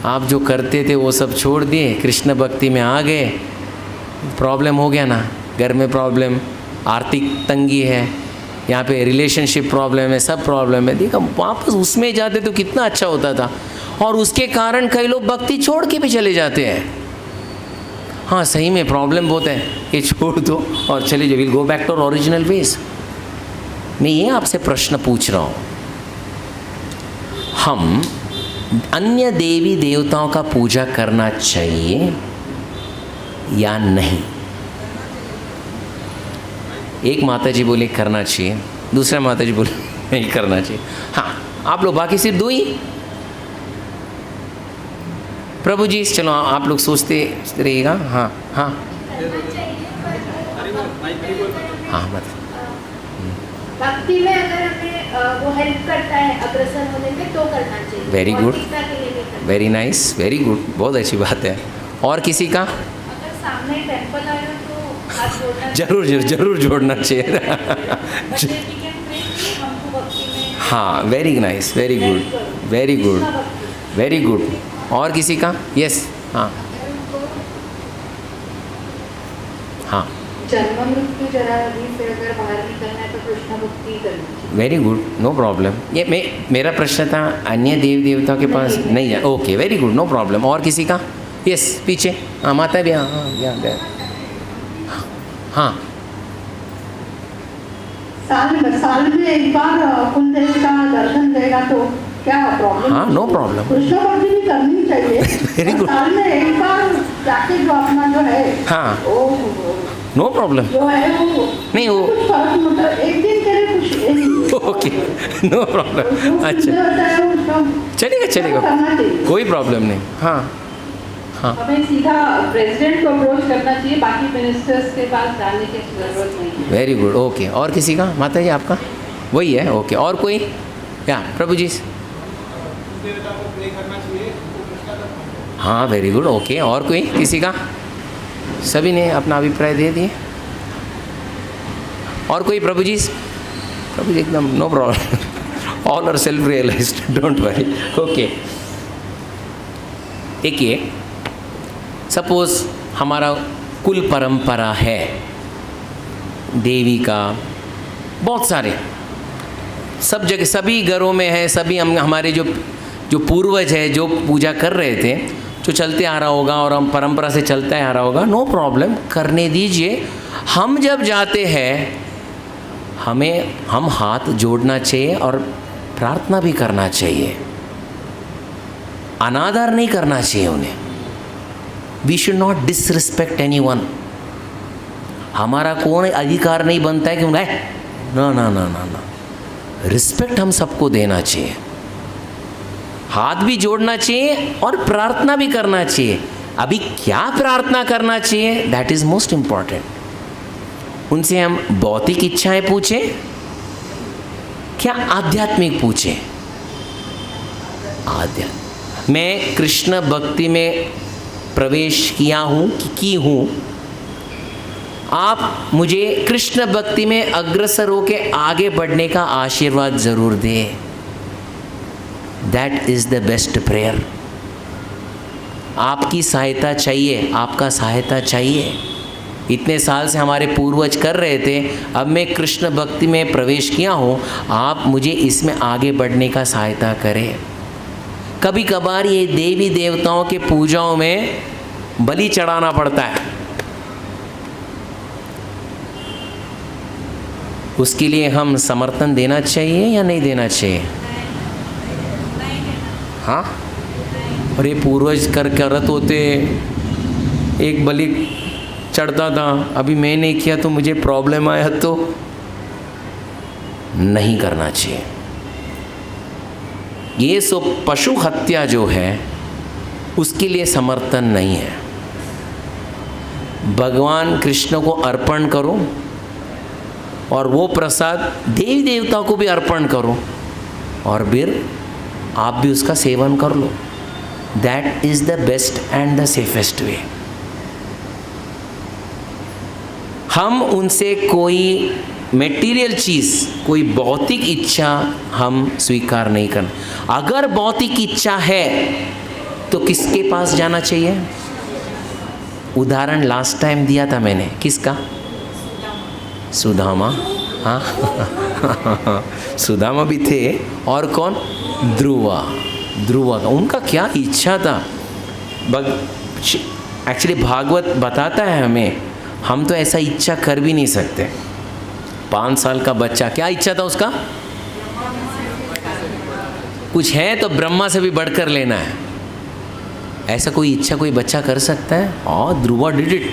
[SPEAKER 4] आप जो करते थे वो सब छोड़ दिए, कृष्ण भक्ति में आ गए, प्रॉब्लम हो गया ना, घर में प्रॉब्लम, आर्थिक तंगी है, यहाँ पे रिलेशनशिप प्रॉब्लम है, सब प्रॉब्लम है। देखो वापस उसमें जाते तो कितना अच्छा होता था। और उसके कारण कई लोग भक्ति छोड़ के भी चले जाते हैं। हाँ सही में प्रॉब्लम बहुत है, ये छोड़ दो और चले जाओ, will go back to original ways. मैं ये आपसे प्रश्न पूछ रहा हूँ, हम अन्य देवी देवताओं का पूजा करना चाहिए या नहीं? एक माता जी बोले करना चाहिए, दूसरा माता जी बोले नहीं करना चाहिए। हाँ आप लोग बाकी सिर्फ दो ही। प्रभु जी चलो आप लोग सोचते रहिएगा। हाँ हाँ हाँ मत
[SPEAKER 5] भक्ति में अगर हमें वो हेल्प करता है अग्रसर होने में तो करना चाहिए।
[SPEAKER 4] वेरी
[SPEAKER 5] और
[SPEAKER 4] गुड,
[SPEAKER 5] तीसरा के लिए नहीं करना।
[SPEAKER 4] वेरी नाइस, वेरी गुड, बहुत अच्छी बात है। और किसी का?
[SPEAKER 5] अगर सामने टेम्पल आए तो हाथ जोड़ना
[SPEAKER 4] जरूर जरूर जरूर जोड़ना चाहिए।
[SPEAKER 5] हमको भक्ति में
[SPEAKER 4] हाँ very nice, very good, very good, very good. और किसी का? यस हाँ हाँ
[SPEAKER 5] जन्म मृत्यु जरा से अगर बाहर निकलना है तो कृष्ण भक्ति करनी चाहिए।
[SPEAKER 4] Very good, no problem. ये मेरा प्रश्न था अन्य देव देवताओं के पास नहीं जाए। Okay very good, no problem. और किसी का? यस पीछे हाँ माता भी हाँ हाँ हाँ
[SPEAKER 6] साल में एक बार कुलदेव का दर्शन देगा तो क्या प्रॉब्लम?
[SPEAKER 4] हाँ नो प्रॉब्लम,
[SPEAKER 6] कृष्ण भक्ति भी करनी चाहिए।
[SPEAKER 4] Very good.
[SPEAKER 6] साल में एक बार जाके जो अपना जो है
[SPEAKER 4] हाँ
[SPEAKER 6] वो
[SPEAKER 4] नो प्रॉब्लम।
[SPEAKER 6] जो है वो
[SPEAKER 4] नहीं वो
[SPEAKER 6] कुछ फर्क मतलब एक दिन के लिए कुछ
[SPEAKER 4] ओके नो प्रॉब्लम। अच्छा चलेगा चलेगा,
[SPEAKER 6] करना चाहिए।
[SPEAKER 4] कोई प्रॉब्लम नहीं। हाँ हाँ
[SPEAKER 7] हमें सीधा प्रेसिडेंट को अप्रोच करना चाहिए, बाकी मिनिस्टर्स के पास जाने की जरूरत नहीं है।
[SPEAKER 4] Very good, okay. और किसी का? माता जी आपका वही है? ओके। और कोई? या प्रभु जी? हाँ वेरी गुड, ओके। और कोई किसी का? सभी ने अपना अभिप्राय दे दिए। और कोई? प्रभु जी? प्रभु जी एकदम no problem, all are self realized, don't worry. Okay देखिए सपोज हमारा कुल परंपरा है देवी का, बहुत सारे सब जगह सभी घरों में है, सभी हम हमारे जो पूर्वज है जो पूजा कर रहे थे जो चलते आ रहा होगा और हम परंपरा से चलता आ रहा होगा, नो प्रॉब्लम, करने दीजिए। हम जब जाते हैं हम हाथ जोड़ना चाहिए और प्रार्थना भी करना चाहिए, अनादर नहीं करना चाहिए उन्हें। We should not disrespect anyone. हमारा कोई अधिकार नहीं बनता है कि ना ना ना ना ना, रिस्पेक्ट हम सबको देना चाहिए, हाथ भी जोड़ना चाहिए और प्रार्थना भी करना चाहिए। अभी क्या प्रार्थना करना चाहिए, दैट इज मोस्ट इम्पॉर्टेंट। उनसे हम भौतिक इच्छाएं पूछें क्या आध्यात्मिक पूछें? आध्यात्मिक। मैं कृष्ण भक्ति में प्रवेश किया हूँ की हूँ, आप मुझे कृष्ण भक्ति में अग्रसर होकर आगे बढ़ने का आशीर्वाद जरूर दें। That is the best prayer. आपकी सहायता चाहिए, आपका सहायता चाहिए। इतने साल से हमारे पूर्वज कर रहे थे, अब मैं कृष्ण भक्ति में प्रवेश किया हूँ, आप मुझे इसमें आगे बढ़ने का सहायता करें। कभी कभार ये देवी देवताओं के पूजाओं में बलि चढ़ाना पड़ता है, उसके लिए हम समर्थन देना चाहिए या नहीं देना चाहिए? हाँ, और ये पूर्वज करत होते, एक बलि चढ़ता था, अभी मैं नहीं किया तो मुझे प्रॉब्लम आया, तो नहीं करना चाहिए। ये सो पशु हत्या जो है उसके लिए समर्थन नहीं है। भगवान कृष्ण को अर्पण करो और वो प्रसाद देवी देवता को भी अर्पण करो और फिर आप भी उसका सेवन कर लो। That is the best and the safest way. हम उनसे कोई मेटीरियल चीज़, कोई भौतिक इच्छा हम स्वीकार नहीं करना। अगर भौतिक इच्छा है तो किसके पास जाना चाहिए? उदाहरण लास्ट टाइम दिया था मैंने, किसका? सुदामा। हाँ सुदामा भी थे, और कौन? ध्रुवा। ध्रुवा का उनका क्या इच्छा था। एक्चुअली भागवत बताता है हमें, हम तो ऐसा इच्छा कर भी नहीं सकते। 5 साल का बच्चा, क्या इच्छा था उसका? कुछ है तो ब्रह्मा से भी बढ़कर लेना है। ऐसा कोई इच्छा कोई बच्चा कर सकता है? और ध्रुवा डिड इट,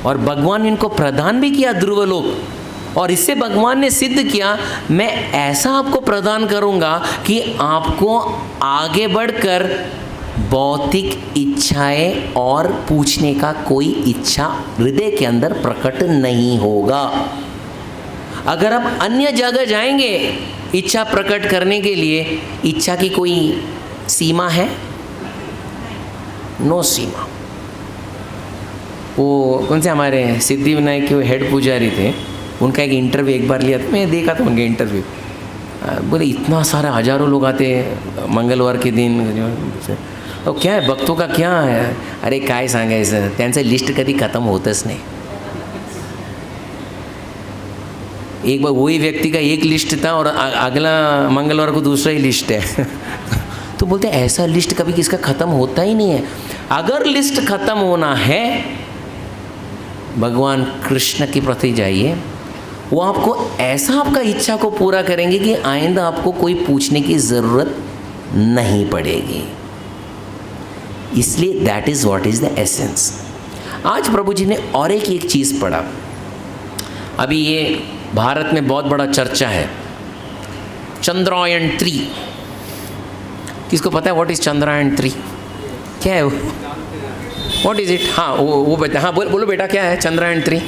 [SPEAKER 4] और भगवान इनको प्रदान भी किया ध्रुवलोक। और इससे भगवान ने सिद्ध किया, मैं ऐसा आपको प्रदान करूंगा कि आपको आगे बढ़कर भौतिक इच्छाएं और पूछने का कोई इच्छा हृदय के अंदर प्रकट नहीं होगा। अगर आप अन्य जगह जाएंगे इच्छा प्रकट करने के लिए, इच्छा की कोई सीमा है? नो सीमा। वो कौन से हमारे सिद्धिविनायक के हेड पुजारी थे, उनका एक इंटरव्यू एक बार लिया था, मैं देखा था उनका इंटरव्यू। बोले इतना सारा हजारों लोग आते मंगलवार के दिन, तो क्या है भक्तों का क्या है? अरे काय सांगायचं, त्यांचं लिस्ट कधी खत्म होतच नाही। एक बार वही व्यक्ति का एक लिस्ट था और अगला मंगलवार को दूसरा ही लिस्ट है। तो बोलते हैं ऐसा लिस्ट कभी किसका ख़त्म होता ही नहीं है। अगर लिस्ट ख़त्म होना है, भगवान कृष्ण के प्रति जाइए, वो आपको ऐसा आपका इच्छा को पूरा करेंगे कि आइंदा आपको कोई पूछने की ज़रूरत नहीं पड़ेगी। इसलिए that is what is the essence. आज प्रभु जी ने और एक चीज़ पढ़ा। अभी ये भारत में बहुत बड़ा चर्चा है, चंद्रायन-3। किसको पता है व्हाट इज़ चंद्रायन-3? क्या है वो? What is it? हाँ वो बेटा, हाँ बोलो बेटा, क्या है चंद्रायन-3?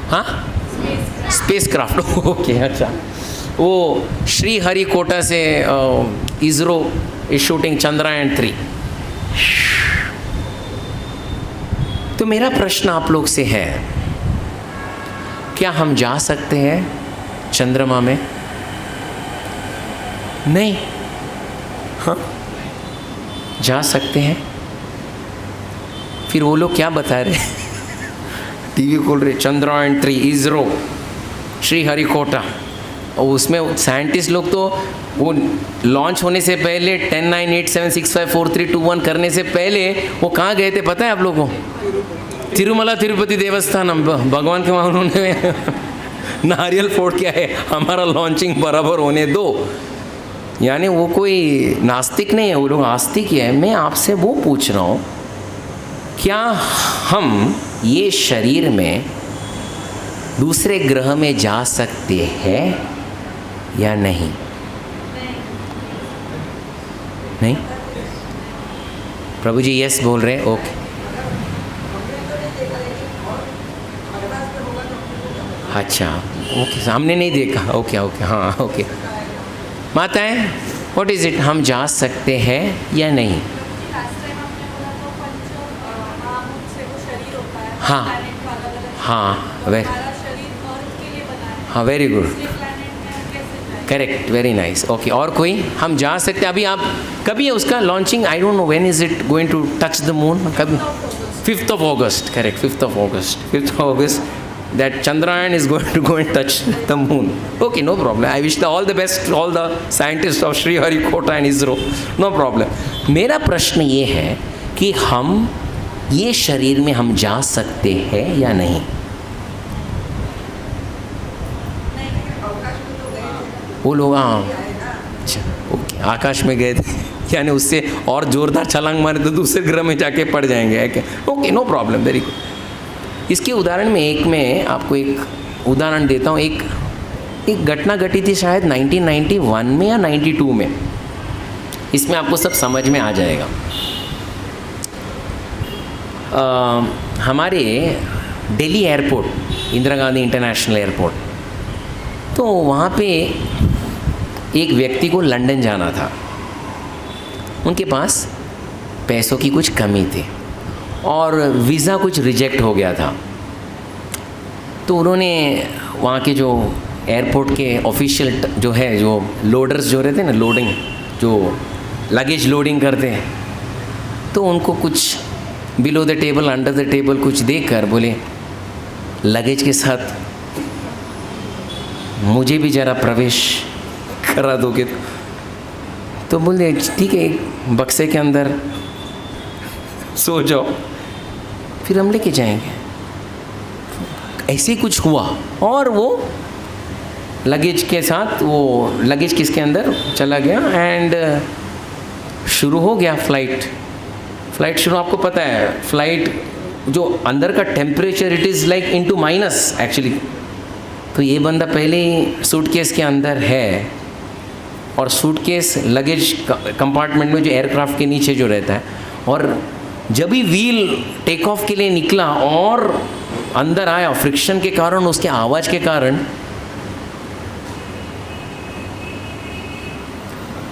[SPEAKER 4] हाँ, स्पेस क्राफ्ट। ओके, अच्छा। वो श्रीहरिकोटा से इसरो इज शूटिंग चंद्रायन-3। तो मेरा प्रश्न आप लोग से है, क्या हम जा सकते हैं चंद्रमा में? नहीं। हाँ, जा सकते हैं। फिर वो लोग क्या बता रहे? टीवी खोल रहे, चंद्रायन-3 इसरो श्रीहरिकोटा, और उसमें साइंटिस्ट लोग तो वो लॉन्च होने से पहले 10, 9, 8, 7, 6, 5, 4, 3, 2, 1 करने से पहले वो कहाँ गए थे पता है आप लोगों को? तिरुमला तिरुपति देवस्थानम। भगवान के वहाँ उन्होंने नारियल फोड़ किया है, हमारा लॉन्चिंग बराबर होने दो। यानी वो कोई नास्तिक नहीं है, वो लोग आस्तिक है। मैं आपसे वो पूछ रहा हूँ, क्या हम ये शरीर में दूसरे ग्रह में जा सकते हैं या नहीं? नहीं? प्रभु जी यस बोल रहे हैं, ओके। अच्छा, ओके, हमने नहीं देखा, ओके ओके, हाँ ओके। माताएं, व्हाट इज़ इट, हम जा सकते हैं या नहीं? हाँ हाँ, हाँ, very good, correct, very nice, okay. और कोई? हम जा सकते हैं। अभी आप कभी है उसका launching? I don't know when is it going to touch the moon. कभी? 5th of August, correct, 5th of August, 5th of August, that Chandrayaan is going to go and touch the moon. Okay, no problem. I wish all the best to all the scientists of Sriharikota and ISRO. No problem. मेरा प्रश्न ये है कि हम ये शरीर में हम जा सकते हैं या नहीं? वो लोग, हाँ, अच्छा, ओके, आकाश में गए थे, यानी उससे और ज़ोरदार छलांग मारे तो दूसरे ग्रह में जाके पड़ जाएंगे। Okay, no problem, very good. इसके उदाहरण में एक मैं आपको एक उदाहरण देता हूँ। एक घटना घटी थी शायद 1991 में या 92 में। इसमें आपको सब समझ में आ जाएगा। हमारे Delhi airport, Indira Gandhi international airport, तो वहाँ पे एक व्यक्ति को लंदन जाना था। उनके पास पैसों की कुछ कमी थी और वीज़ा कुछ रिजेक्ट हो गया था। तो उन्होंने वहाँ के जो एयरपोर्ट के ऑफिशियल जो है, जो लोडर्स जो रहते हैं ना, लोडिंग, जो लगेज लोडिंग करते हैं, तो उनको कुछ below the table, under the table कुछ देकर बोले लगेज के साथ मुझे भी ज़रा प्रवेश करा दोगे तो बोले ठीक है, एक बक्से के अंदर सो जाओ, फिर हम लेके जाएंगे। ऐसे ही कुछ हुआ और वो लगेज के साथ, वो लगेज किसके अंदर चला गया एंड शुरू हो गया फ्लाइट शुरू। आपको पता है फ्लाइट जो अंदर का temperature it is like into minus actually. तो ये बंदा पहले ही सूटकेस के अंदर है और सूटकेस लगेज कंपार्टमेंट में जो एयरक्राफ्ट के नीचे जो रहता है, और जब भी व्हील टेक ऑफ के लिए निकला और अंदर आया, फ्रिक्शन के कारण, उसके आवाज़ के कारण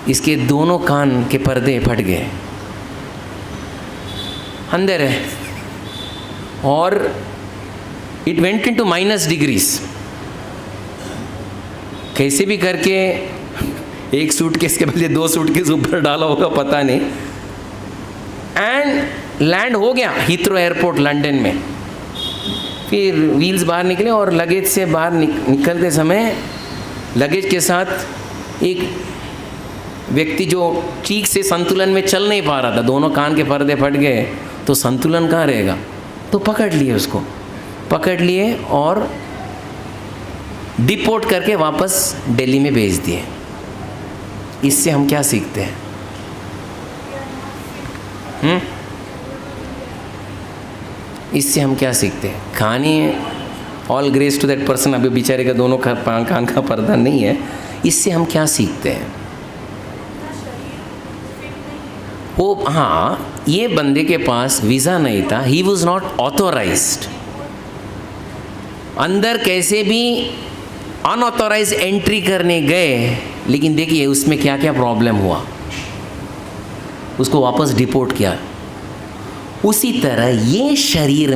[SPEAKER 4] इसके दोनों कान के पर्दे फट गए, अंदर है, और it went into minus degrees. कैसे भी करके एक सूटकेस के बदले 2 सूटकेस ऊपर डाला होगा पता नहीं, एंड लैंड हो गया हीथ्रो एयरपोर्ट लंदन में। फिर व्हील्स बाहर निकले और लगेज से बाहर निकलते समय लगेज के साथ एक व्यक्ति जो ठीक से संतुलन में चल नहीं पा रहा था, दोनों कान के पर्दे फट गए, तो संतुलन कहाँ रहेगा, तो पकड़ लिए उसको, पकड़ लिए और डिपोर्ट करके वापस दिल्ली में भेज दिए। इससे हम क्या सीखते हैं? इससे हम क्या सीखते हैं? कहानी all grace to that person, अभी बेचारे का दोनों कान का पर्दा नहीं है। इससे हम क्या सीखते हैं? वो हाँ, ये बंदे के पास वीज़ा नहीं था, ही वॉज नॉट ऑथोराइज्ड। अंदर कैसे भी अनऑथोराइज एंट्री करने गए, लेकिन देखिए उसमें क्या क्या प्रॉब्लम हुआ, उसको वापस डिपोर्ट किया। उसी तरह ये शरीर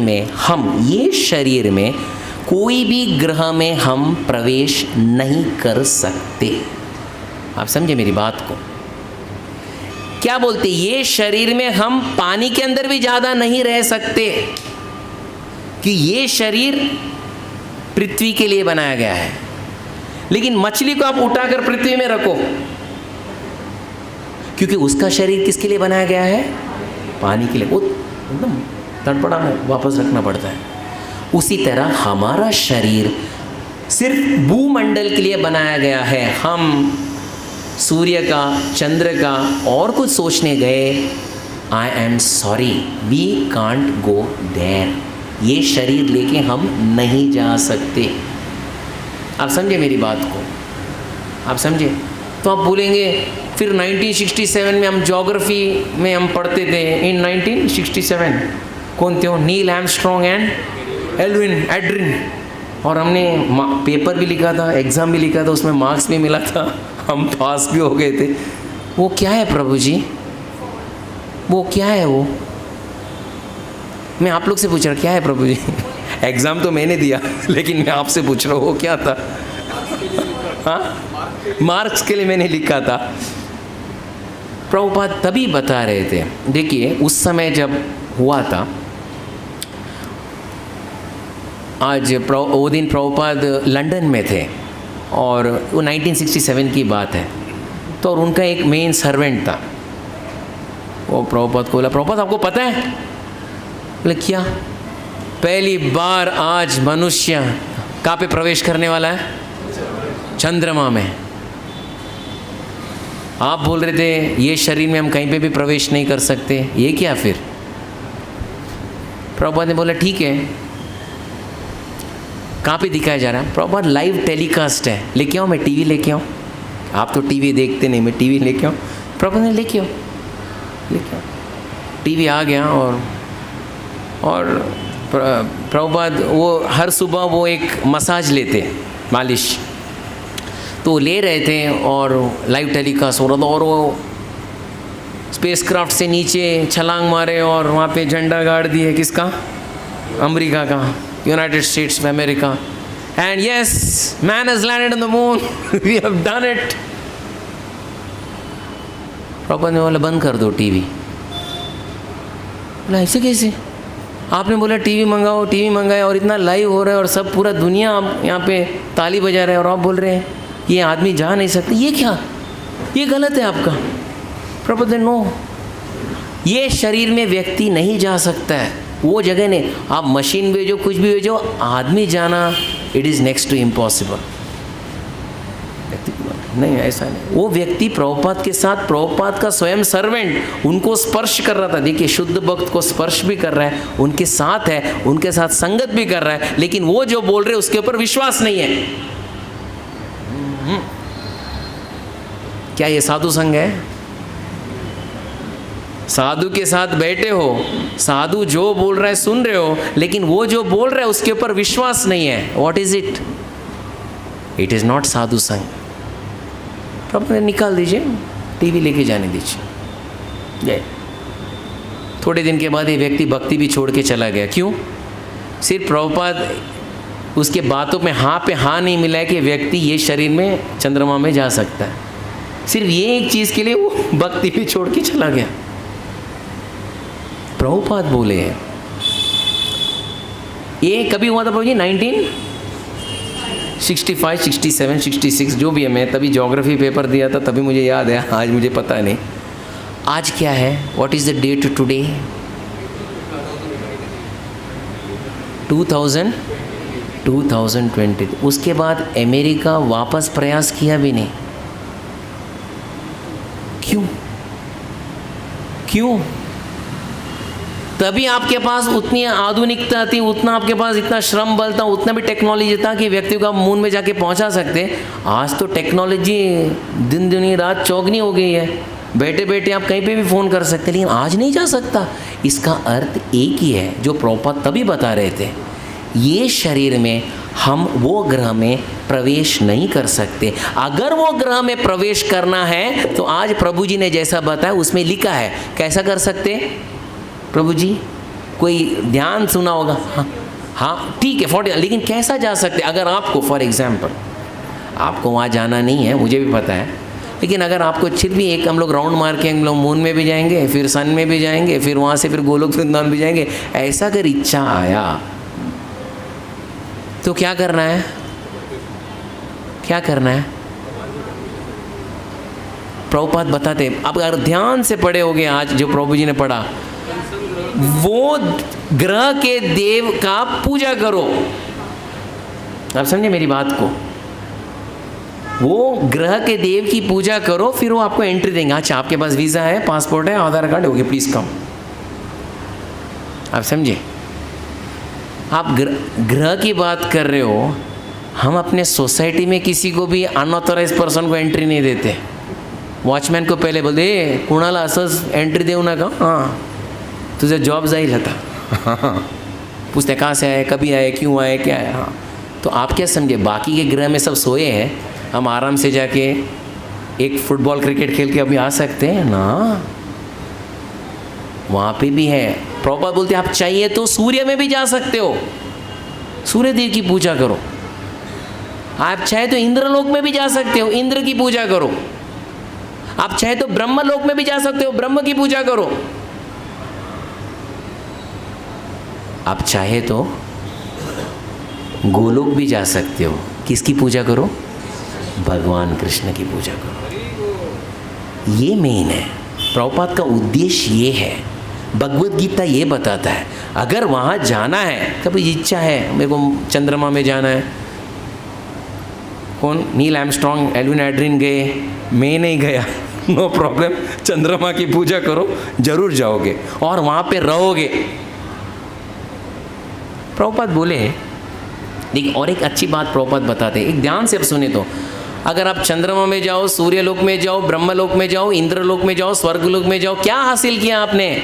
[SPEAKER 4] में कोई भी ग्रह में हम प्रवेश नहीं कर सकते। आप समझे मेरी बात को? क्या बोलते? ये शरीर में हम पानी के अंदर भी ज़्यादा नहीं रह सकते, कि ये शरीर पृथ्वी के लिए बनाया गया है। लेकिन मछली को आप उठाकर पृथ्वी में रखो, क्योंकि उसका शरीर किसके लिए बनाया गया है? पानी के लिए। वो एकदम तड़पड़ा में वापस रखना पड़ता है। उसी तरह हमारा शरीर सिर्फ भूमंडल के लिए बनाया गया है। हम सूर्य का, चंद्र का और कुछ सोचने गए, I am sorry, we can't go there. ये शरीर लेके हम नहीं जा सकते। आप समझे मेरी बात को? आप समझे? तो आप बोलेंगे फिर 1967 में हम ज्योग्राफी में हम पढ़ते थे। इन 1967 कौन थे? Neil Armstrong and Aldrin. और हमने पेपर भी लिखा था, एग्ज़ाम भी लिखा था, उसमें मार्क्स भी मिला था, हम पास भी हो गए थे। वो क्या है प्रभु जी? वो क्या है? वो मैं आप लोग से पूछ रहा, क्या है प्रभु जी? एग्ज़ाम तो मैंने दिया, लेकिन मैं आपसे पूछ रहा हूँ वो क्या था? हाँ, मार्क्स के लिए मैंने लिखा था। प्रभुपाद तभी बता रहे थे, देखिए उस समय जब हुआ था, आज वो दिन प्रभुपाद लंदन में थे और वो 1967 की बात है। तो और उनका एक मेन सर्वेंट था, वो प्रभुपाद को बोला, प्रभुपाद आपको पता है? बोले क्या? पहली बार आज मनुष्य कहाँ पे प्रवेश करने वाला है? चंद्रमा में। आप बोल रहे थे ये शरीर में हम कहीं पे भी प्रवेश नहीं कर सकते, ये क्या फिर? प्रभुपाद ने बोला ठीक है, कहाँ पे दिखाया जा रहा है? प्रभुपाद लाइव टेलीकास्ट है, लेके आओ, मैं टीवी लेके आऊँ। आप तो टीवी देखते नहीं, मैं टीवी लेके आऊँ। प्रभुपाद ने लेके आओ। टीवी आ गया और प्रभुपाद वो हर सुबह वो एक मसाज लेते, मालिश, तो ले रहे थे और लाइव टेलीकास्ट हो रहा था। और वो स्पेसक्राफ्ट से नीचे छलांग मारे और वहाँ पे झंडा गाड़ दिए, किसका? अमेरिका का, United States of America. And yes, man has landed on the moon, we have done it. Prabhupada ने बोला बंद कर दो टीवी। बोला ऐसे कैसे? आपने बोला टीवी मंगाओ, टीवी मंगाया और इतना लाइव हो रहा है और सब पूरा दुनिया आप यहाँ पे ताली बजा रहे हैं और आप बोल रहे हैं ये आदमी जा नहीं सकता, ये क्या, ये गलत है आपका। प्रभु नो, ये शरीर में व्यक्ति नहीं जा सकता है, वो जगह नहीं। आप मशीन भेजो, कुछ भी भेजो, आदमी जाना it is next to impossible. नहीं, ऐसा नहीं। वो व्यक्ति प्रभुपाद के साथ, प्रभुपाद का स्वयं सर्वेंट उनको स्पर्श कर रहा था। देखिए, शुद्ध भक्त को स्पर्श भी कर रहा है, उनके साथ है, उनके साथ संगत भी कर रहा है, लेकिन वो जो बोल रहे उसके ऊपर विश्वास नहीं है। क्या ये साधु संग है? साधु के साथ बैठे हो, साधु जो बोल रहा है सुन रहे हो, लेकिन वो जो बोल रहा है उसके ऊपर विश्वास नहीं है। What is it? It is not साधु संग। प्रभु ने निकाल दीजिए, टीवी लेके जाने दीजिए। थोड़े दिन के बाद ये व्यक्ति भक्ति भी छोड़ के चला गया। क्यों? सिर्फ प्रभुपाद उसके बातों में हाँ पे हाँ नहीं मिला है कि व्यक्ति ये शरीर में चंद्रमा में जा सकता है। सिर्फ ये एक चीज़ के लिए वो भक्ति भी छोड़ के चला गया। प्रभुपाद बोले हैं, ये कभी हुआ था प्रभु जी? 1965, 67, 66 जो भी है। मैं तभी ज्योग्राफी पेपर दिया था, तभी मुझे याद है, आज मुझे पता नहीं। आज क्या है? What is the date today? 2020। उसके बाद अमेरिका वापस प्रयास किया भी नहीं। क्यों? तभी आपके पास उतनी आधुनिकता थी, उतना आपके पास इतना श्रम बल था, उतना भी टेक्नोलॉजी था कि व्यक्ति को आप मून में जाके पहुंचा सकते। आज तो टेक्नोलॉजी दिन दुनी रात चौगनी हो गई है, बैठे बैठे आप कहीं पे भी फ़ोन कर सकते, लेकिन आज नहीं जा सकता। इसका अर्थ एक ही है जो प्रभुपाद तभी बता रहे थे, ये शरीर में हम वो ग्रह में प्रवेश नहीं कर सकते। अगर वो ग्रह में प्रवेश करना है तो आज प्रभु जी ने जैसा बताया उसमें लिखा है। कैसा कर सकते प्रभु जी? कोई ध्यान सुना होगा? हाँ ठीक है 40, लेकिन कैसा जा सकते? अगर आपको फॉर एग्जाम्पल आपको वहाँ जाना नहीं है, मुझे भी पता है, लेकिन अगर आपको फिर भी एक हम लोग राउंड मार के हम लोग मून में भी जाएंगे, फिर सन में भी जाएंगे, फिर वहाँ से फिर गोलोक वृंदावन भी जाएंगे, ऐसा अगर इच्छा आया तो क्या करना है? क्या करना है? प्रभुपाद बताते, अब अगर ध्यान से पढ़े होगे आज जो प्रभु जी ने पढ़ा, वो ग्रह के देव का पूजा करो। आप समझे मेरी बात को? वो ग्रह के देव की पूजा करो, फिर वो आपको एंट्री देंगे। अच्छा आपके पास वीज़ा है, पासपोर्ट है, आधार कार्ड है, ओके प्लीज़ कम। आप समझे? आप ग्रह की बात कर रहे हो, हम अपने सोसाइटी में किसी को भी अनऑथराइज पर्सन को एंट्री नहीं देते। वॉचमैन को पहले बोलते कुणाला असंच एंट्री देऊ नका, हाँ तुझे जॉब जाईल आता, पूछते कहाँ से आए, कभी आए, क्यों आए, क्या है। हाँ तो आप क्या समझे, बाकी के ग्रह में सब सोए हैं, हम आराम से जाके एक फुटबॉल क्रिकेट खेल के अभी आ सकते हैं ना, वहाँ पे भी है। प्रभुपाद बोलते आप चाहिए तो सूर्य में भी जा सकते हो, सूर्य देव की पूजा करो। आप चाहे तो इंद्रलोक में भी जा सकते हो, इंद्र की पूजा करो। आप चाहे तो ब्रह्मलोक में भी जा सकते हो, ब्रह्म की पूजा करो। आप चाहे तो गोलोक भी जा सकते हो, किसकी पूजा करो? भगवान कृष्ण की पूजा करो। ये मेन है, प्रभुपाद का उद्देश्य ये है। भगवद गीता ये बताता है अगर वहाँ जाना है, कभी इच्छा है मेरे को चंद्रमा में जाना है, कौन नील आर्मस्ट्रॉन्ग, एल्विन एड्रिन गए, मैं नहीं गया, नो प्रॉब्लम, चंद्रमा की पूजा करो, जरूर जाओगे और वहाँ पे रहोगे। प्रभुपाद बोले देखिए, और एक अच्छी बात प्रभुपाद बताते हैं, एक ध्यान से अब सुने तो, अगर आप चंद्रमा में जाओ, सूर्यलोक में जाओ, ब्रह्मलोक में जाओ, इंद्रलोक में जाओ, स्वर्गलोक में जाओ, क्या हासिल किया आपने?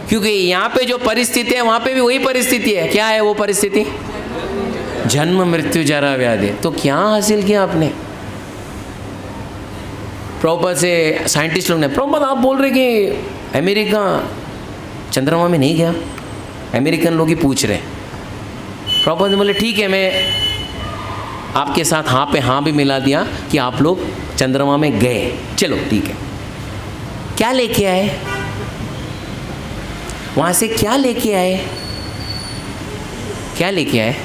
[SPEAKER 4] क्योंकि यहाँ पे जो परिस्थिति है वहाँ पे भी वही परिस्थिति है। क्या है वो परिस्थिति? जन्म मृत्यु जरा व्याधि। तो क्या हासिल किया आपने? प्रभुपाद से साइंटिस्ट लोग ने, प्रभुपाद आप बोल रहे कि अमेरिका चंद्रमा में नहीं गया, अमेरिकन लोग ही पूछ रहे। प्रभुपाद ने बोले ठीक है, मैं आपके साथ हाँ पे हाँ भी मिला दिया कि आप लोग चंद्रमा में गए, चलो ठीक है। क्या लेके आए? वहाँ से क्या लेके आए? क्या लेके आए?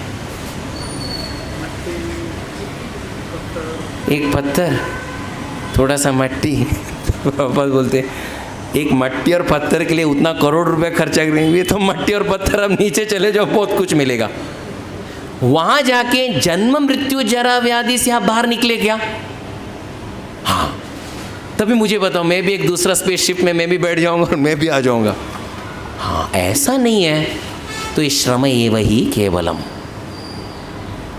[SPEAKER 4] एक पत्थर, थोड़ा सा मट्टी। पापा बोलते एक मट्टी और पत्थर के लिए उतना करोड़ रुपए खर्चा करेंगे, तो मट्टी और पत्थर अब नीचे चले जाओ, बहुत कुछ मिलेगा। वहाँ जाके जन्म मृत्यु जरा व्याधि से आप बाहर निकले क्या? हाँ, तभी मुझे बताओ, मैं भी एक दूसरा स्पेसशिप में मैं भी बैठ जाऊंगा और मैं भी आ जाऊंगा। हाँ, ऐसा नहीं है। तो ये श्रम एव ही केवलम।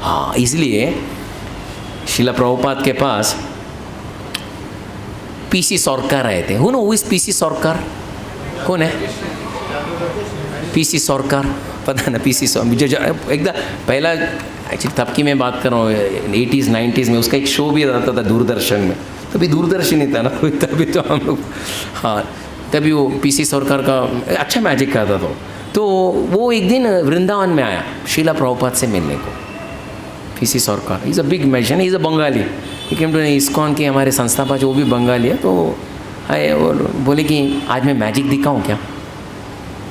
[SPEAKER 4] हाँ, इसलिए शिला प्रभुपाद के पास पीसी सरकार आए थे। हु इस पीसी सरकार कौन है? पीसी सरकार पता ना, पीसी मुझे एकदम पहला एक्चुअली तब की मैं बात कर रहा हूँ 80s 90s में, उसका एक शो भी आता था दूरदर्शन में। तभी दूरदर्शन ही था ना, तभी तो हम लोग, हाँ तभी वो पीसी सरकार का अच्छा मैजिक करता था। तो वो एक दिन वृंदावन में आया शीला प्रभुपाद से मिलने को। PC Sorcar is a big magician, is a Bengali. Came to ISKCON के हमारे संस्थापक वो भी बंगाली है। तो आए और बोले कि आज मैं मैजिक दिखाऊं क्या?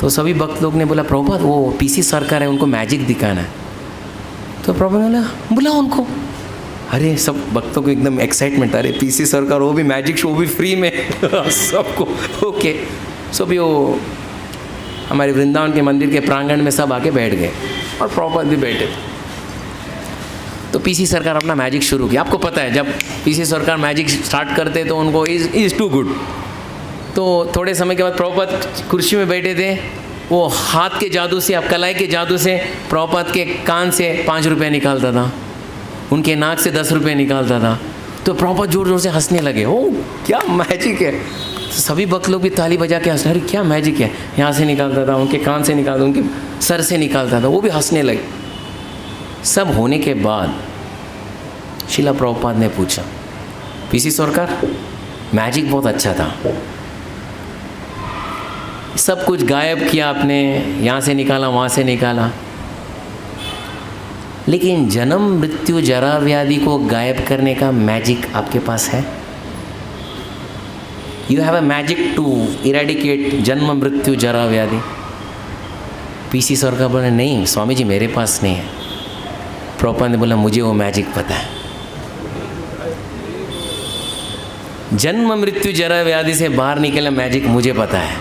[SPEAKER 4] तो सभी भक्त लोग ने बोला प्रभुपाद वो पीसी सरकार है, उनको मैजिक दिखाना है। तो प्रभुपाद ने बोला बुलाओ उनको। अरे सब भक्तों को एकदम एक्साइटमेंट, अरे पीसी सरकार वो भी मैजिक शो भी फ्री में सबको ओके। सभी वो हमारे वृंदावन के मंदिर के प्रांगण में सब आके बैठ गए और प्रभुपाद भी बैठे थे। तो पीसी सरकार अपना मैजिक शुरू किया। आपको पता है जब पीसी सरकार मैजिक स्टार्ट करते तो उनको इज़ टू गुड। तो थोड़े समय के बाद प्रभुपाद कुर्सी में बैठे थे, वो हाथ के जादू से, अब कलाई के जादू से प्रभुपाद के कान से 5 रुपये निकालता था, उनके नाक से 10 रुपये निकालता था। तो प्रभुपाद जोर जोर से हंसने लगे, ओ क्या मैजिक है। तो सभी भक्त लोग भी ताली बजा के हंसने, अरे क्या मैजिक है, यहाँ से निकालता था, उनके कान से निकालता, उनके सर से निकालता था, वो भी हंसने लगे। सब होने के बाद शीला प्रभुपाद ने पूछा पीसी सरकार मैजिक बहुत अच्छा था, सब कुछ गायब किया आपने, यहाँ से निकाला वहाँ से निकाला, लेकिन जन्म मृत्यु जरा व्याधि को गायब करने का मैजिक आपके पास है? You have a magic to eradicate जन्म मृत्यु जरा व्याधि? पीसी सरकार बोले नहीं स्वामी जी मेरे पास नहीं है। प्रभुपाद ने बोला मुझे वो मैजिक पता है, जन्म मृत्यु जरा व्याधि से बाहर निकलना मैजिक मुझे पता है।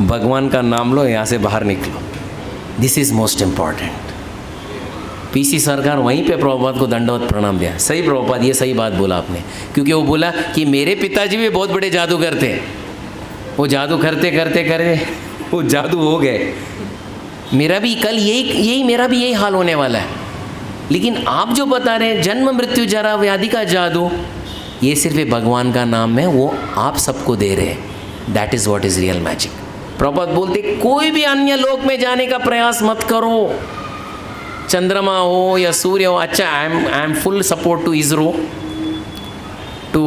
[SPEAKER 4] भगवान का नाम लो, यहाँ से बाहर निकलो, this is most important. PC सरकार वहीं पे प्रभुपाद को दंडवत प्रणाम दिया। सही प्रभुपाद, ये सही बात बोला आपने, क्योंकि वो बोला कि मेरे पिताजी भी बहुत बड़े जादूगर थे, वो जादू करते करते करते वो जादू हो गए। मेरा भी कल मेरा भी यही हाल होने वाला है। लेकिन आप जो बता रहे हैं जन्म मृत्यु जरा व्याधि का जादू, ये सिर्फ भगवान का नाम है, वो आप सबको दे रहे हैं। That is what is real magic. Prabhupada बोलते कोई भी अन्य लोक में जाने का प्रयास मत करो, चंद्रमा हो या सूर्य हो। अच्छा, I am full support to ISRO, to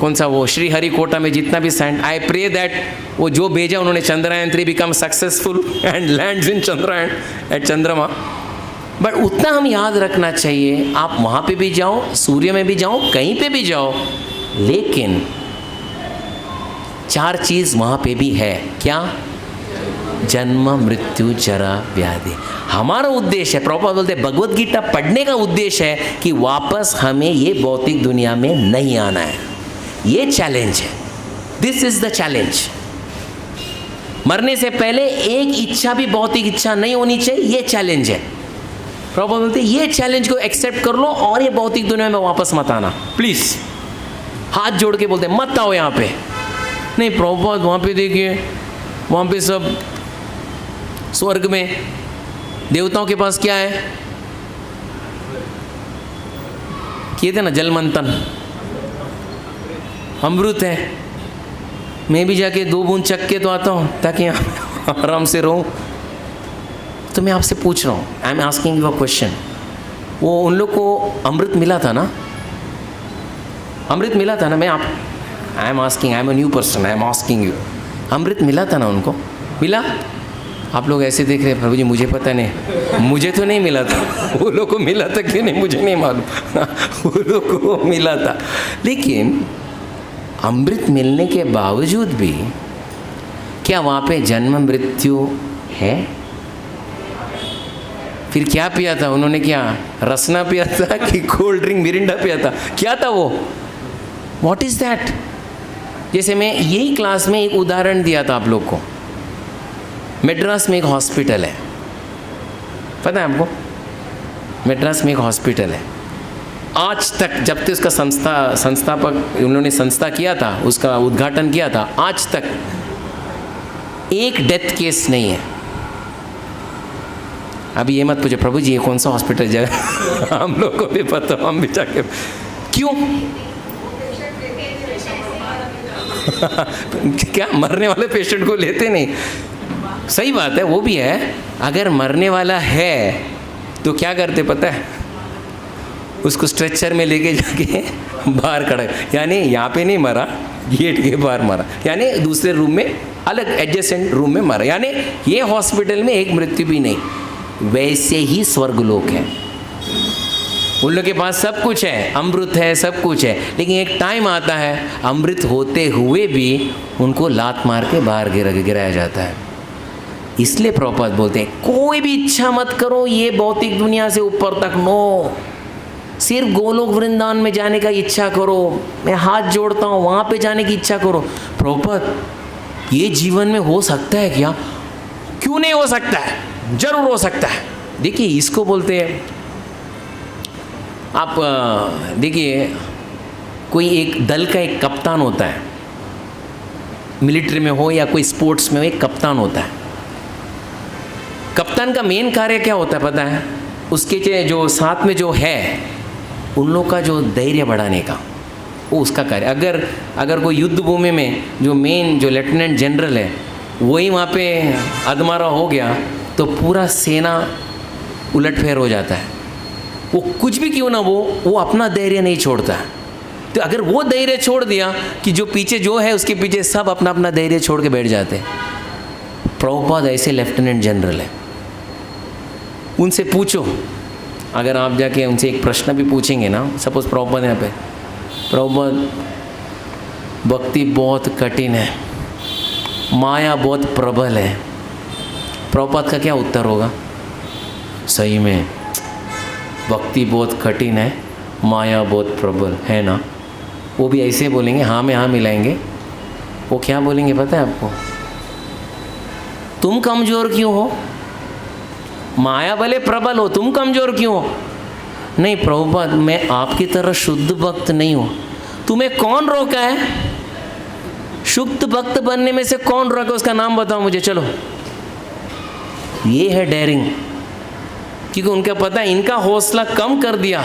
[SPEAKER 4] कौन सा वो श्रीहरिकोटा में जितना भी सैंड, आई प्रे दैट वो जो भेजा उन्होंने Chandrayaan 3 become successful and lands in Chandrayaan at चंद्रमा। बट उतना हम याद रखना चाहिए, आप वहाँ पे भी जाओ, सूर्य में भी जाओ, कहीं पे भी जाओ, लेकिन 4 चीज़ वहाँ पे भी है। क्या? जन्म मृत्यु जरा व्याधि। हमारा उद्देश्य है, प्रभुपाद बोलते हैं भगवत गीता पढ़ने का उद्देश्य है कि वापस हमें ये भौतिक दुनिया में नहीं आना है। ये चैलेंज है, दिस इज द चैलेंज। मरने से पहले एक इच्छा भी भौतिक इच्छा नहीं होनी चाहिए, ये चैलेंज है। प्रभुपाद बोलते हैं ये चैलेंज को एक्सेप्ट कर लो और ये भौतिक दुनिया में वापस मत आना प्लीज। हाथ जोड़ के बोलते हैं मत आओ यहाँ पे। नहीं प्रभुपाद वहाँ पे देखिए, वहाँ पे सब स्वर्ग में देवताओं के पास क्या है, किए थे ना जल मंथन, अमृत है। मैं भी जाके 2 बूंद चख के तो आता हूँ ताकि आराम से रहूँ। तो मैं आपसे पूछ रहा हूँ, आई am asking you a question. वो उन लोग को अमृत मिला था ना, अमृत मिला था ना? I am asking, I am a new person, I am asking you, अमृत मिला था ना उनको? मिला? आप लोग ऐसे देख रहे हैं प्रभु जी मुझे पता नहीं, मुझे तो नहीं मिला था, वो लोग को मिला था कि नहीं मुझे नहीं मालूम वो लोग को मिला था। लेकिन अमृत मिलने के बावजूद भी क्या वहाँ पे जन्म मृत्यु है? फिर क्या पिया था उन्होंने? क्या रसना पिया था कि कोल्ड ड्रिंक मिरिंडा पिया था? क्या था वो? What is that? जैसे मैं यही क्लास में एक उदाहरण दिया था आप लोग को। मद्रास में एक हॉस्पिटल है, पता है आपको? मद्रास में एक हॉस्पिटल है। आज तक जब तक उसका संस्थापक उन्होंने संस्था किया था, उसका उद्घाटन किया था, आज तक एक डेथ केस नहीं है। अभी ये मत पूछो प्रभु जी ये कौन सा हॉस्पिटल जगह हम लोग को भी पता, हम भी जाके क्यों क्या मरने वाले पेशेंट को लेते नहीं? सही बात है, वो भी है। अगर मरने वाला है तो क्या करते पता है? उसको स्ट्रेचर में लेके जाके बाहर खड़ा, यानी यहाँ पे नहीं मरा, गेट के बाहर मरा, यानी दूसरे रूम में अलग एडजेसेंट रूम में मरा। यानी ये हॉस्पिटल में एक मृत्यु भी नहीं। वैसे ही स्वर्गलोक है, उन लोग के पास सब कुछ है, अमृत है, सब कुछ है, लेकिन एक टाइम आता है अमृत होते हुए भी उनको लात मार के बाहर गिराया जाता है। इसलिए प्रभुपाद बोलते हैं कोई भी इच्छा मत करो ये भौतिक दुनिया से ऊपर तक, नो, सिर्फ गोलोक वृंदावन में जाने का इच्छा करो। मैं हाथ जोड़ता हूँ, वहाँ पे जाने की इच्छा करो। प्रभुपाद ये जीवन में हो सकता है क्या? क्यों नहीं हो सकता है? जरूर हो सकता है। देखिए इसको बोलते हैं, आप देखिए कोई एक दल का एक कप्तान होता है, मिलिट्री में हो या कोई स्पोर्ट्स में हो, एक कप्तान होता है। कप्तान का मेन कार्य क्या होता है पता है? उसके जो साथ में जो है उन लोग का जो धैर्य बढ़ाने का, वो उसका कार्य। अगर कोई युद्ध भूमि में जो मेन जो लेफ्टिनेंट जनरल है वही वहाँ पे अधमरा हो गया तो पूरा सेना उलटफेर हो जाता है। वो कुछ भी क्यों ना वो अपना धैर्य नहीं छोड़ता। तो अगर वो धैर्य छोड़ दिया कि जो पीछे जो है उसके पीछे सब अपना अपना धैर्य छोड़ के बैठ जाते हैं। प्रभुपाद ऐसे लेफ्टिनेंट जनरल है, उनसे पूछो, अगर आप जाके उनसे एक प्रश्न भी पूछेंगे ना, सपोज प्रभुपाद यहाँ पे, प्रभुपाद भक्ति बहुत कठिन है, माया बहुत प्रबल है, प्रभुपाद का क्या उत्तर होगा? सही में भक्ति बहुत कठिन है, माया बहुत प्रबल है ना? वो भी ऐसे बोलेंगे, हाँ में हाँ मिलाएंगे। वो क्या बोलेंगे पता है आपको? तुम कमज़ोर क्यों हो? माया भले प्रबल हो, तुम कमज़ोर क्यों हो? नहीं प्रभुपाद मैं आपकी तरह शुद्ध भक्त नहीं हूँ। तुम्हें कौन रोका है? शुद्ध भक्त बनने में से कौन रोका? उसका नाम बताओ मुझे, चलो। ये है डेयरिंग, क्योंकि उनका पता है इनका हौसला कम कर दिया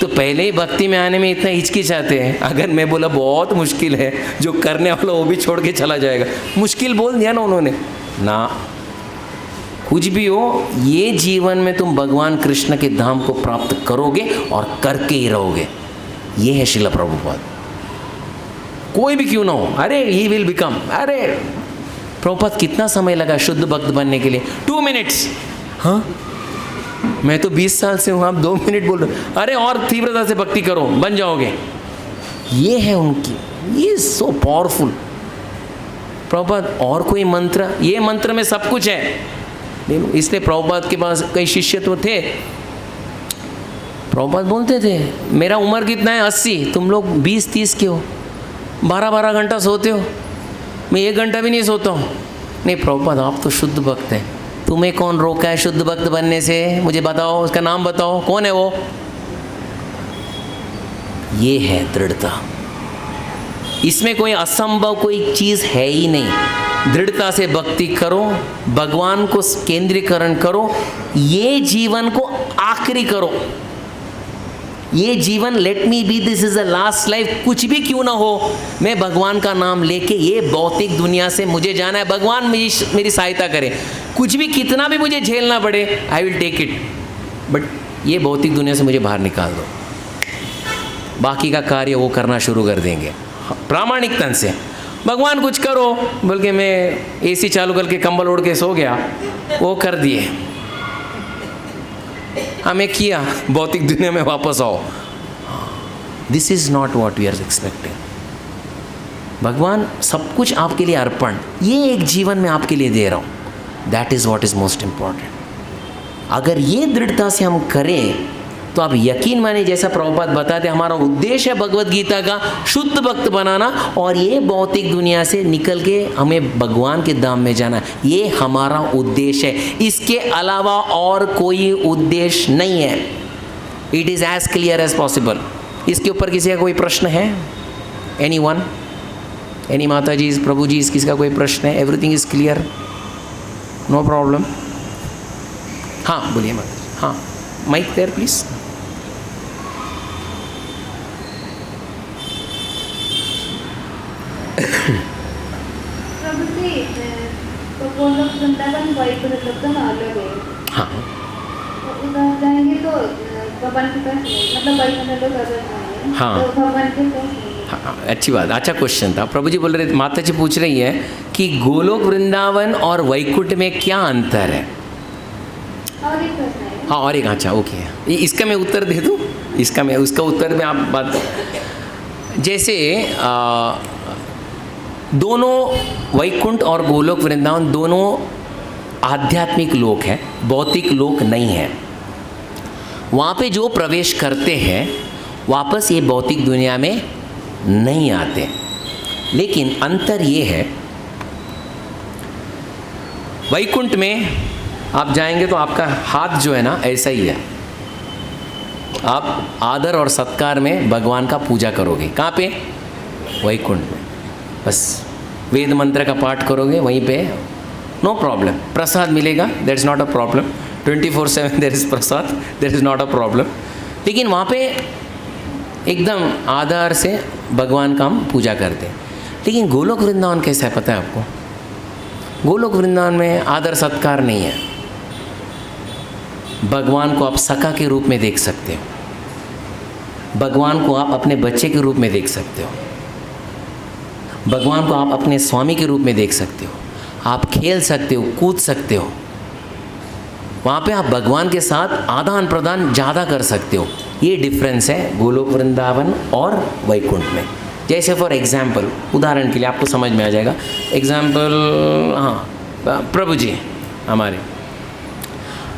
[SPEAKER 4] तो पहले ही भक्ति में आने में इतना हिचकिचाते हैं। अगर मैं बोला बहुत मुश्किल है, जो करने वाला वो भी छोड़ के चला जाएगा, मुश्किल बोल दिया ना उन्होंने ना। कुछ भी हो, ये जीवन में तुम भगवान कृष्ण के धाम को प्राप्त करोगे और करके ही रहोगे। ये है श्रील प्रभुपाद। कोई भी क्यों ना हो, अरे ही विल बिकम, अरे प्रभुपाद कितना समय लगा शुद्ध भक्त बनने के लिए? 2 मिनट्स। हाँ मैं तो 20 साल से हूँ, आप 2 मिनट बोल रहे हो। अरे और तीव्रता से भक्ति करो, बन जाओगे। ये है उनकी, ये सो पावरफुल। प्रभुपाद और कोई मंत्र? ये मंत्र में सब कुछ है। इसलिए प्रभुपाद के पास कई शिष्य तो थे, प्रभुपाद बोलते थे मेरा उम्र कितना है? 80, तुम लोग 20-30 के हो, 12-12 घंटा सोते हो, मैं 1 घंटा भी नहीं सोता हूँ। नहीं प्रभुपाद आप तो शुद्ध भक्त हैं, तुम्हें कौन रोका है शुद्ध भक्त बनने से? मुझे बताओ, उसका नाम बताओ, कौन है वो? ये है दृढ़ता। इसमें कोई असंभव कोई चीज़ है ही नहीं। दृढ़ता से भक्ति करो, भगवान को केंद्रीकरण करो, ये जीवन को आखिरी करो। ये जीवन let me be, this is the last life. कुछ भी क्यों ना हो, मैं भगवान का नाम लेके ये भौतिक दुनिया से मुझे जाना है। भगवान मेरी सहायता करे, कुछ भी कितना भी मुझे झेलना पड़े, I will take it, but ये भौतिक दुनिया से मुझे बाहर निकाल दो। बाकी का कार्य वो करना शुरू कर देंगे प्रामाणिक तन से। भगवान कुछ करो, बल्कि मैं एसी चालू करके कंबल ओढ़ के सो गया, वो कर दिए, हमें किया, भौतिक दुनिया में वापस आओ। This is not what we are expecting. भगवान सब कुछ आपके लिए अर्पण, ये एक जीवन में आपके लिए दे रहा हूँ, that is what is most important. अगर ये दृढ़ता से हम करें तो आप यकीन माने, जैसा प्रभुपाद बताते, हमारा उद्देश्य है भगवत गीता का शुद्ध भक्त बनाना और ये भौतिक दुनिया से निकल के हमें भगवान के धाम में जाना, ये हमारा उद्देश्य है। इसके अलावा और कोई उद्देश्य नहीं है। It is as clear as possible. इसके ऊपर किसी का कोई प्रश्न है? Any one? एनी माता जी, प्रभु जी, किसी का कोई प्रश्न है? Everything is clear, no problem. हाँ बोलिए माता जी। हाँ, माइक देयर प्लीज।
[SPEAKER 5] प्रभु जी, तो वो लोग वृंदावन वैकुंठ लोग तो अलग है।
[SPEAKER 4] हाँ,
[SPEAKER 5] तो उधर जाएंगे तो भगवान के पास नहीं, मतलब वैकुंठ लोग अगर जाएंगे
[SPEAKER 4] हाँ।
[SPEAKER 5] तो भगवान के पास नहीं।
[SPEAKER 4] हाँ, अच्छी बात, अच्छा क्वेश्चन था। प्रभु जी बोल रहे, माता जी पूछ रही है कि गोलोक वृंदावन और वैकुंठ में क्या अंतर है?
[SPEAKER 5] और एक प्रश्न है।
[SPEAKER 4] हाँ, और एक, अच्छा ओके, इसका मैं उत्तर दे दूँ? उसका उत्तर में आप बात, जैसे दोनों वैकुंठ और गोलोक वृंदावन दोनों आध्यात्मिक लोक है, भौतिक लोक नहीं है। वहाँ पे जो प्रवेश करते हैं वापस ये भौतिक दुनिया में नहीं आते। लेकिन अंतर ये है, वैकुंठ में आप जाएंगे तो आपका हाथ जो है ना ऐसा ही है, आप आदर और सत्कार में भगवान का पूजा करोगे। कहाँ पे? वैकुंठ में। बस वेद मंत्र का पाठ करोगे वहीं पे, नो प्रॉब्लम। प्रसाद मिलेगा, that is not a problem. 24/7 there is प्रसाद, that is not a problem. लेकिन वहाँ पे एकदम आदर से भगवान का हम पूजा करते हैं। लेकिन गोलोक वृंदावन कैसा है पता है आपको? गोलोक वृंदावन में आदर सत्कार नहीं है। भगवान को आप सखा के रूप में देख सकते हो, भगवान को आप अपने बच्चे के रूप में देख सकते हो, भगवान को आप अपने स्वामी के रूप में देख सकते हो। आप खेल सकते हो, कूद सकते हो। वहाँ पे आप भगवान के साथ आदान प्रदान ज़्यादा कर सकते हो। ये डिफरेंस है गोलोक वृंदावन और वैकुंठ में। जैसे फॉर एग्जाम्पल, उदाहरण के लिए आपको समझ में आ जाएगा। एग्जाम्पल, हाँ प्रभु जी हमारे,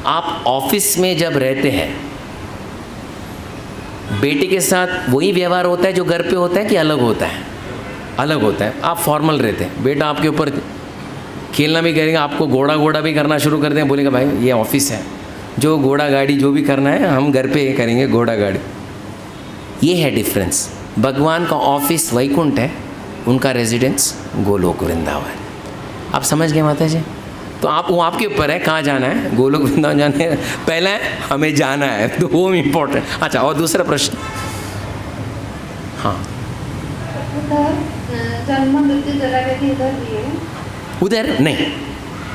[SPEAKER 4] आप ऑफिस में जब रहते हैं बेटे के साथ वही व्यवहार होता है जो घर पे होता है कि अलग होता है? अलग होता है। आप फॉर्मल रहते हैं, बेटा आपके ऊपर खेलना भी करेंगे, आपको घोड़ा भी करना शुरू कर दें, बोलेगा भाई ये ऑफिस है, जो घोड़ा गाड़ी जो भी करना है हम घर पे करेंगे, घोड़ा गाड़ी। ये है डिफरेंस। भगवान का ऑफिस वैकुंठ है, उनका रेजिडेंस गोलोक वृंदावन। आप समझ गए माता जी? तो आप, वो आपके ऊपर है कहाँ जाना है, गोलोक वृंदावन जाना है, पहला है हमें जाना है, तो वो इम्पोर्टेंट। अच्छा, और दूसरा प्रश्न? हाँ,
[SPEAKER 5] उधर जन्म मृत्यु जरा के इधर भी है?
[SPEAKER 4] उधर नहीं,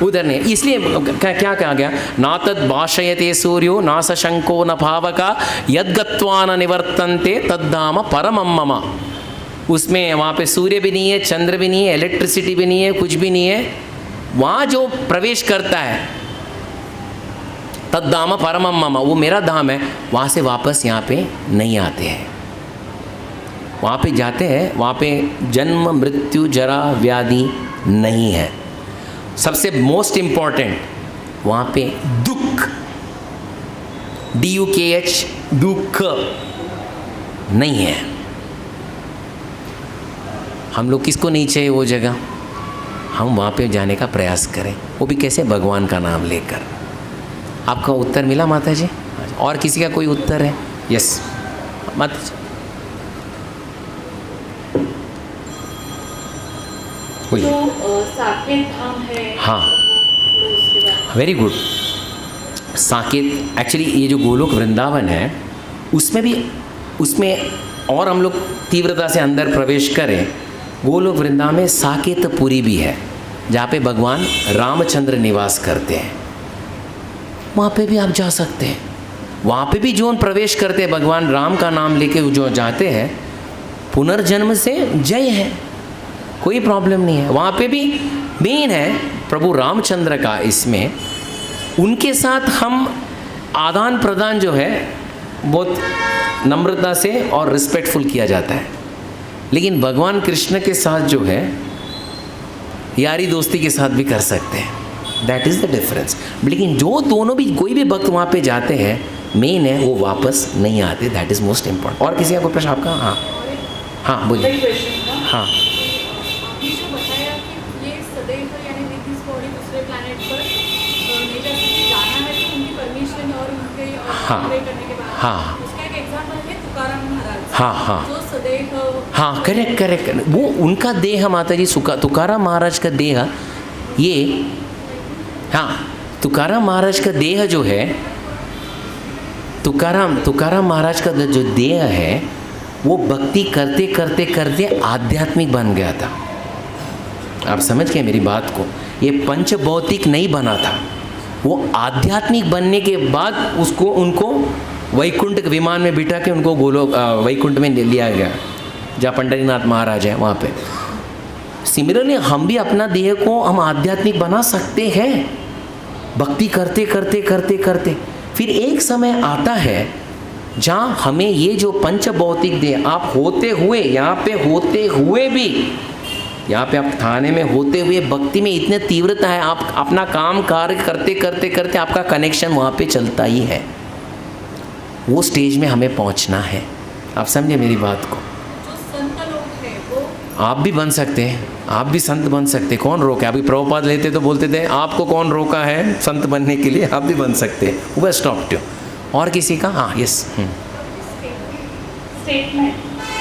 [SPEAKER 4] उधर नहीं। इसलिए क्या कहा गया? ना तद भाषयते सूर्यो ना सशंको न भावका यद्गत्वा न निवर्तन्ते तद्धाम परमं मम। उसमें वहाँ पे सूर्य भी नहीं है, चंद्र भी नहीं है, इलेक्ट्रिसिटी भी नहीं है, कुछ भी नहीं है। वहाँ जो प्रवेश करता है तद्धाम परमं मम, वो मेरा धाम है। वहाँ से वापस यहाँ पे नहीं आते हैं। वहाँ पे जाते हैं, वहाँ पे जन्म मृत्यु जरा व्याधि नहीं है। सबसे मोस्ट इम्पॉर्टेंट, वहाँ पे दुख, DUKH, दुख नहीं है। हम लोग किसको नहीं चाहिए वो जगह? हम वहाँ पे जाने का प्रयास करें, वो भी कैसे? भगवान का नाम लेकर। आपका उत्तर मिला माता जी? और किसी का कोई उत्तर है? यस माता जी बोलिए।
[SPEAKER 7] तो साकेत धाम है।
[SPEAKER 4] हाँ,
[SPEAKER 7] तो उसके बाद
[SPEAKER 4] वेरी गुड। साकेत, एक्चुअली ये जो गोलोक वृंदावन है उसमें और हम लोग तीव्रता से अंदर प्रवेश करें, गोलोक वृंदावन में साकेतपुरी भी है, जहाँ पे भगवान रामचंद्र निवास करते हैं। वहाँ पे भी आप जा सकते हैं। वहाँ पे भी जो प्रवेश करते हैं, भगवान राम का नाम लेके जो जाते हैं, पुनर्जन्म से जय है, कोई प्रॉब्लम नहीं है। वहाँ पे भी मेन है प्रभु रामचंद्र का। इसमें उनके साथ हम आदान प्रदान जो है बहुत नम्रता से और रिस्पेक्टफुल किया जाता है। लेकिन भगवान कृष्ण के साथ जो है यारी दोस्ती के साथ भी कर सकते हैं। That is the difference. लेकिन जो दोनों भी कोई भी भक्त वहाँ पे जाते हैं, मेन है वो वापस नहीं आते, दैट इज़ मोस्ट इम्पॉर्टेंट। और किसी का कोई प्रश्न आपका? हाँ हाँ बोलिए। हाँ
[SPEAKER 5] आपने जो बताया कि ये सदैव यानी विद दिस बॉडी दूसरे प्लैनेट पर नहीं जा सकते, जाना है तो उनकी परमिशन और उनके
[SPEAKER 4] हाँ।
[SPEAKER 5] प्रे करने के बाद।
[SPEAKER 4] हाँ।
[SPEAKER 5] उसका एक एग्जांपल है तुकाराम महाराज।
[SPEAKER 4] हाँ, हाँ।
[SPEAKER 5] जो सदैव
[SPEAKER 4] हाँ करेक्ट, वो उनका देह माता जी तुकाराम महाराज का देह ये, हाँ तुकाराम महाराज का देह जो है, तुकाराम महाराज का जो देह है वो भक्ति करते करते करते आध्यात्मिक बन गया था। आप समझ गए मेरी बात को? ये पंच भौतिक नहीं बना था, वो आध्यात्मिक बनने के बाद उनको वैकुंठ के विमान में बिठा के उनको वैकुंठ में लिया गया, जहाँ पंडरीनाथ महाराज है वहाँ पे। सिमिलरली हम भी अपना देह को हम आध्यात्मिक बना सकते हैं, भक्ति करते करते करते करते। फिर एक समय आता है जहाँ हमें ये जो पंच भौतिक देह, आप होते हुए यहाँ पे होते हुए भी, यहाँ पे आप थाने में होते हुए भक्ति में इतने तीव्रता है, आप अपना काम कार्य करते करते करते आपका कनेक्शन वहाँ पे चलता ही है। वो स्टेज में हमें पहुँचना है। आप समझे मेरी बात को?
[SPEAKER 5] जो संत लोग हैं वो
[SPEAKER 4] आप भी बन सकते हैं, आप भी संत बन सकते हैं। कौन रोके? अभी प्रभुपाद लेते तो बोलते थे आपको कौन रोका है संत बनने के लिए, आप भी बन सकते हैं। वो स्टॉप टू। और किसी का? हाँ यस।
[SPEAKER 6] स्टेटमेंट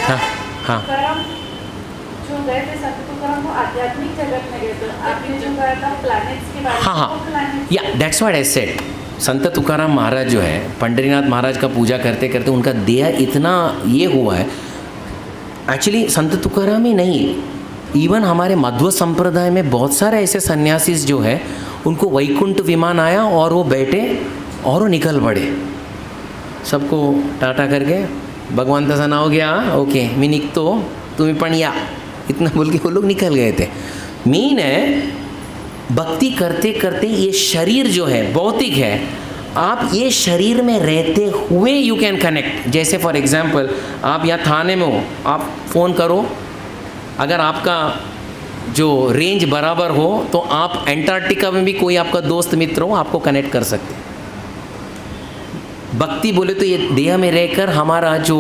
[SPEAKER 4] हाँ हाँ
[SPEAKER 6] तुकाराम जो गए थे, संत तुकाराम वो आध्यात्मिक जगत में गए थे। आपने जो कहा था प्लैनेट्स के बारे में,
[SPEAKER 4] हाँ हाँ
[SPEAKER 6] वो planets-
[SPEAKER 4] या दैट्स व्हाट आई सेड। संत तुकाराम महाराज जो है, पंडरीनाथ महाराज का पूजा करते करते उनका देह इतना ये हुआ है। एक्चुअली संत तुकाराम ही नहीं, इवन हमारे मध्व संप्रदाय में बहुत सारे ऐसे सन्यासी जो है, उनको वैकुंठ विमान आया और वो बैठे और वो निकल पड़े, सबको टाटा करके भगवान तसा नाव गया, ओके मी निकतो तुम्हें पण या, इतना बोल के वो लोग निकल गए थे। मीन है भक्ति करते करते ये शरीर जो है भौतिक है, आप ये शरीर में रहते हुए यू कैन कनेक्ट। जैसे फॉर एग्जांपल आप यहाँ थाने में हो, आप फ़ोन करो, अगर आपका जो रेंज बराबर हो तो आप एंटार्क्टिका में भी कोई आपका दोस्त मित्र हो, आपको कनेक्ट कर सकते हैं। भक्ति बोले तो ये देह में रहकर हमारा जो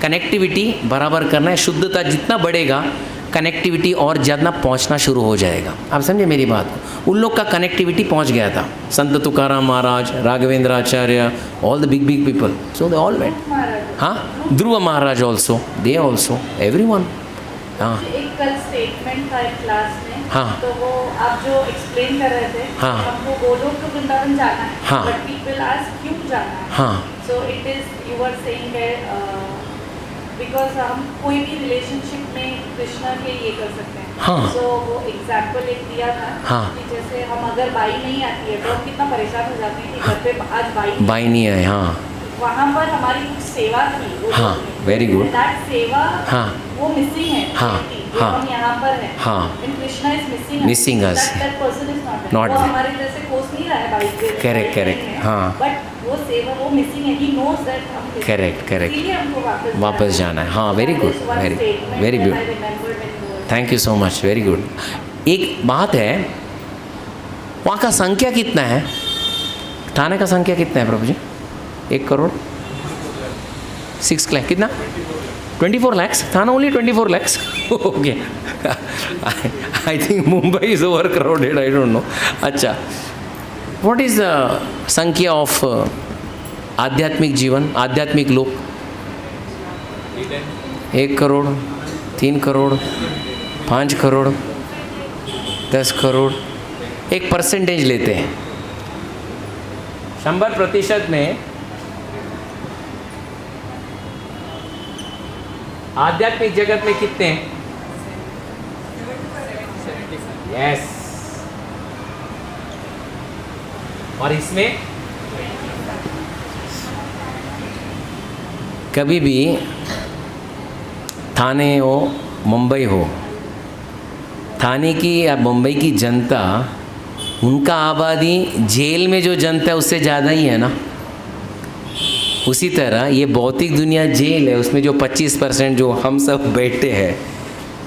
[SPEAKER 4] कनेक्टिविटी बराबर करना है, शुद्धता जितना बढ़ेगा कनेक्टिविटी और ज़्यादा पहुंचना शुरू हो जाएगा। आप समझे मेरी बात को? उन लोग का कनेक्टिविटी पहुंच गया था, Sant Tukaram Maharaj, Raghavendracharya, all the big big people, so they all went. हाँ, Dhruv Maharaj also, they also, everyone. हाँ
[SPEAKER 6] एक कल स्टेटमेंट था एक क्लास में,
[SPEAKER 4] हाँ।
[SPEAKER 6] तो वो आप जो एक्सप्लेन कर रहे थे,
[SPEAKER 4] हाँ।
[SPEAKER 6] हमको गोलोक तो वृंदावन जाना है,
[SPEAKER 4] हाँ।
[SPEAKER 6] बट पीपल आस्क क्यों जाना है?
[SPEAKER 4] हाँ
[SPEAKER 6] so it is you are saying because हम कोई भी रिलेशनशिप में कृष्णा के ये कर सकते हैं।
[SPEAKER 4] हाँ।
[SPEAKER 6] सो वो एग्जाम्पल एक दिया था
[SPEAKER 4] हाँ।
[SPEAKER 6] कि जैसे हम अगर बाई नहीं आती है तो हम कितना परेशान हो जाते हैं कि घर पे आज बाई
[SPEAKER 4] बाई नहीं आए। हाँ
[SPEAKER 6] वहाँ पर हमारी कुछ सेवा थी, वो
[SPEAKER 4] हाँ, very good.
[SPEAKER 6] दैट सेवा
[SPEAKER 4] हाँ।
[SPEAKER 6] वो मिसिंग है,
[SPEAKER 4] हाँ,
[SPEAKER 6] जो
[SPEAKER 4] हाँ।
[SPEAKER 6] हम यहाँ पर है,
[SPEAKER 4] हाँ।
[SPEAKER 6] and Krishna is
[SPEAKER 4] Missing us.
[SPEAKER 6] that person is not there.
[SPEAKER 4] Not
[SPEAKER 6] वो
[SPEAKER 4] there.
[SPEAKER 6] हमारे जैसे कोस नहीं रहा है बाइक पे,
[SPEAKER 4] Correct, correct. हाँ।
[SPEAKER 6] बट वो सेवा वो मिसिंग है, he knows that हम Krishna-
[SPEAKER 4] Correct, correct.
[SPEAKER 6] इसीलिए हमको
[SPEAKER 4] वापस जाना है। हाँ, very good,
[SPEAKER 6] That is one
[SPEAKER 4] very-
[SPEAKER 6] statement
[SPEAKER 4] very
[SPEAKER 6] that
[SPEAKER 4] good.
[SPEAKER 6] I remembered when you were-
[SPEAKER 4] thank you so much, very good. एक बात है, वहाँ का संख्या कितना है? थाने का संख्या कितना है प्रभु जी? 1 करोड़ 6 लाख कितना? 24 lakhs? थाना only 24 lakhs? Okay, I think Mumbai is over crowded, I don't no. अच्छा, व्हाट इज द संख्या ऑफ आध्यात्मिक जीवन, आध्यात्मिक लोग? 1 करोड़, 3 करोड़, 5 करोड़, 10 करोड़। एक परसेंटेज लेते हैं, 100% में आध्यात्मिक जगत में कितने हैं? यस। और इसमें कभी भी थाने हो, मुंबई हो, थाने की या मुंबई की जनता, उनका आबादी जेल में जो जनता है उससे ज़्यादा ही है ना। उसी तरह ये भौतिक दुनिया जेल है, उसमें जो 25% जो हम सब बैठे हैं,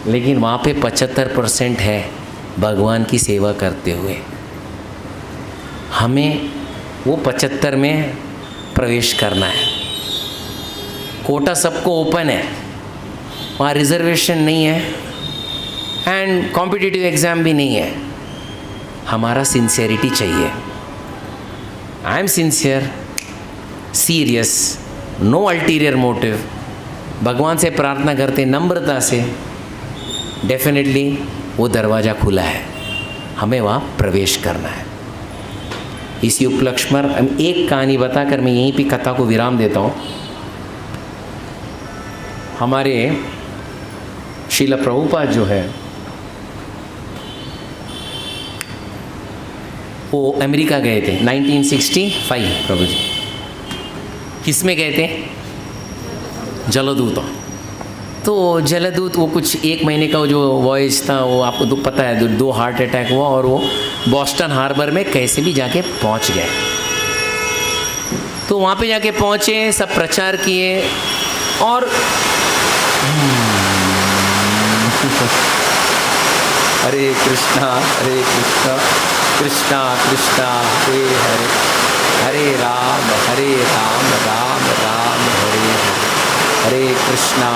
[SPEAKER 4] लेकिन वहाँ पे 75% है भगवान की सेवा करते हुए। हमें वो 75 में प्रवेश करना है। कोटा सबको ओपन है, वहाँ रिजर्वेशन नहीं है एंड कॉम्पिटिटिव एग्ज़ाम भी नहीं है। हमारा सिंसियरिटी चाहिए। I am sincere, serious, no ulterior motive, भगवान से प्रार्थना करते नम्रता से, डेफिनेटली वो दरवाज़ा खुला है, हमें वहाँ प्रवेश करना है। इसी उपलक्ष्य पर हम एक कहानी बताकर मैं यहीं पे कथा को विराम देता हूँ। हमारे श्रील प्रभुपाद जो है वो अमेरिका गए थे 1965 प्रभु जी। किस में गए थे? जलदूत। तो जलदूत वो कुछ 1 महीने का वो जो वॉयज था वो आपको तो पता है, 2 हार्ट अटैक हुआ और वो बॉस्टन हार्बर में कैसे भी जाके पहुंच गए। तो वहाँ पे जाके पहुँचे, सब प्रचार किए और हरे कृष्णा कृष्णा कृष्णा हरे हरे, हरे राम राम राम हरे हरे, हरे कृष्णा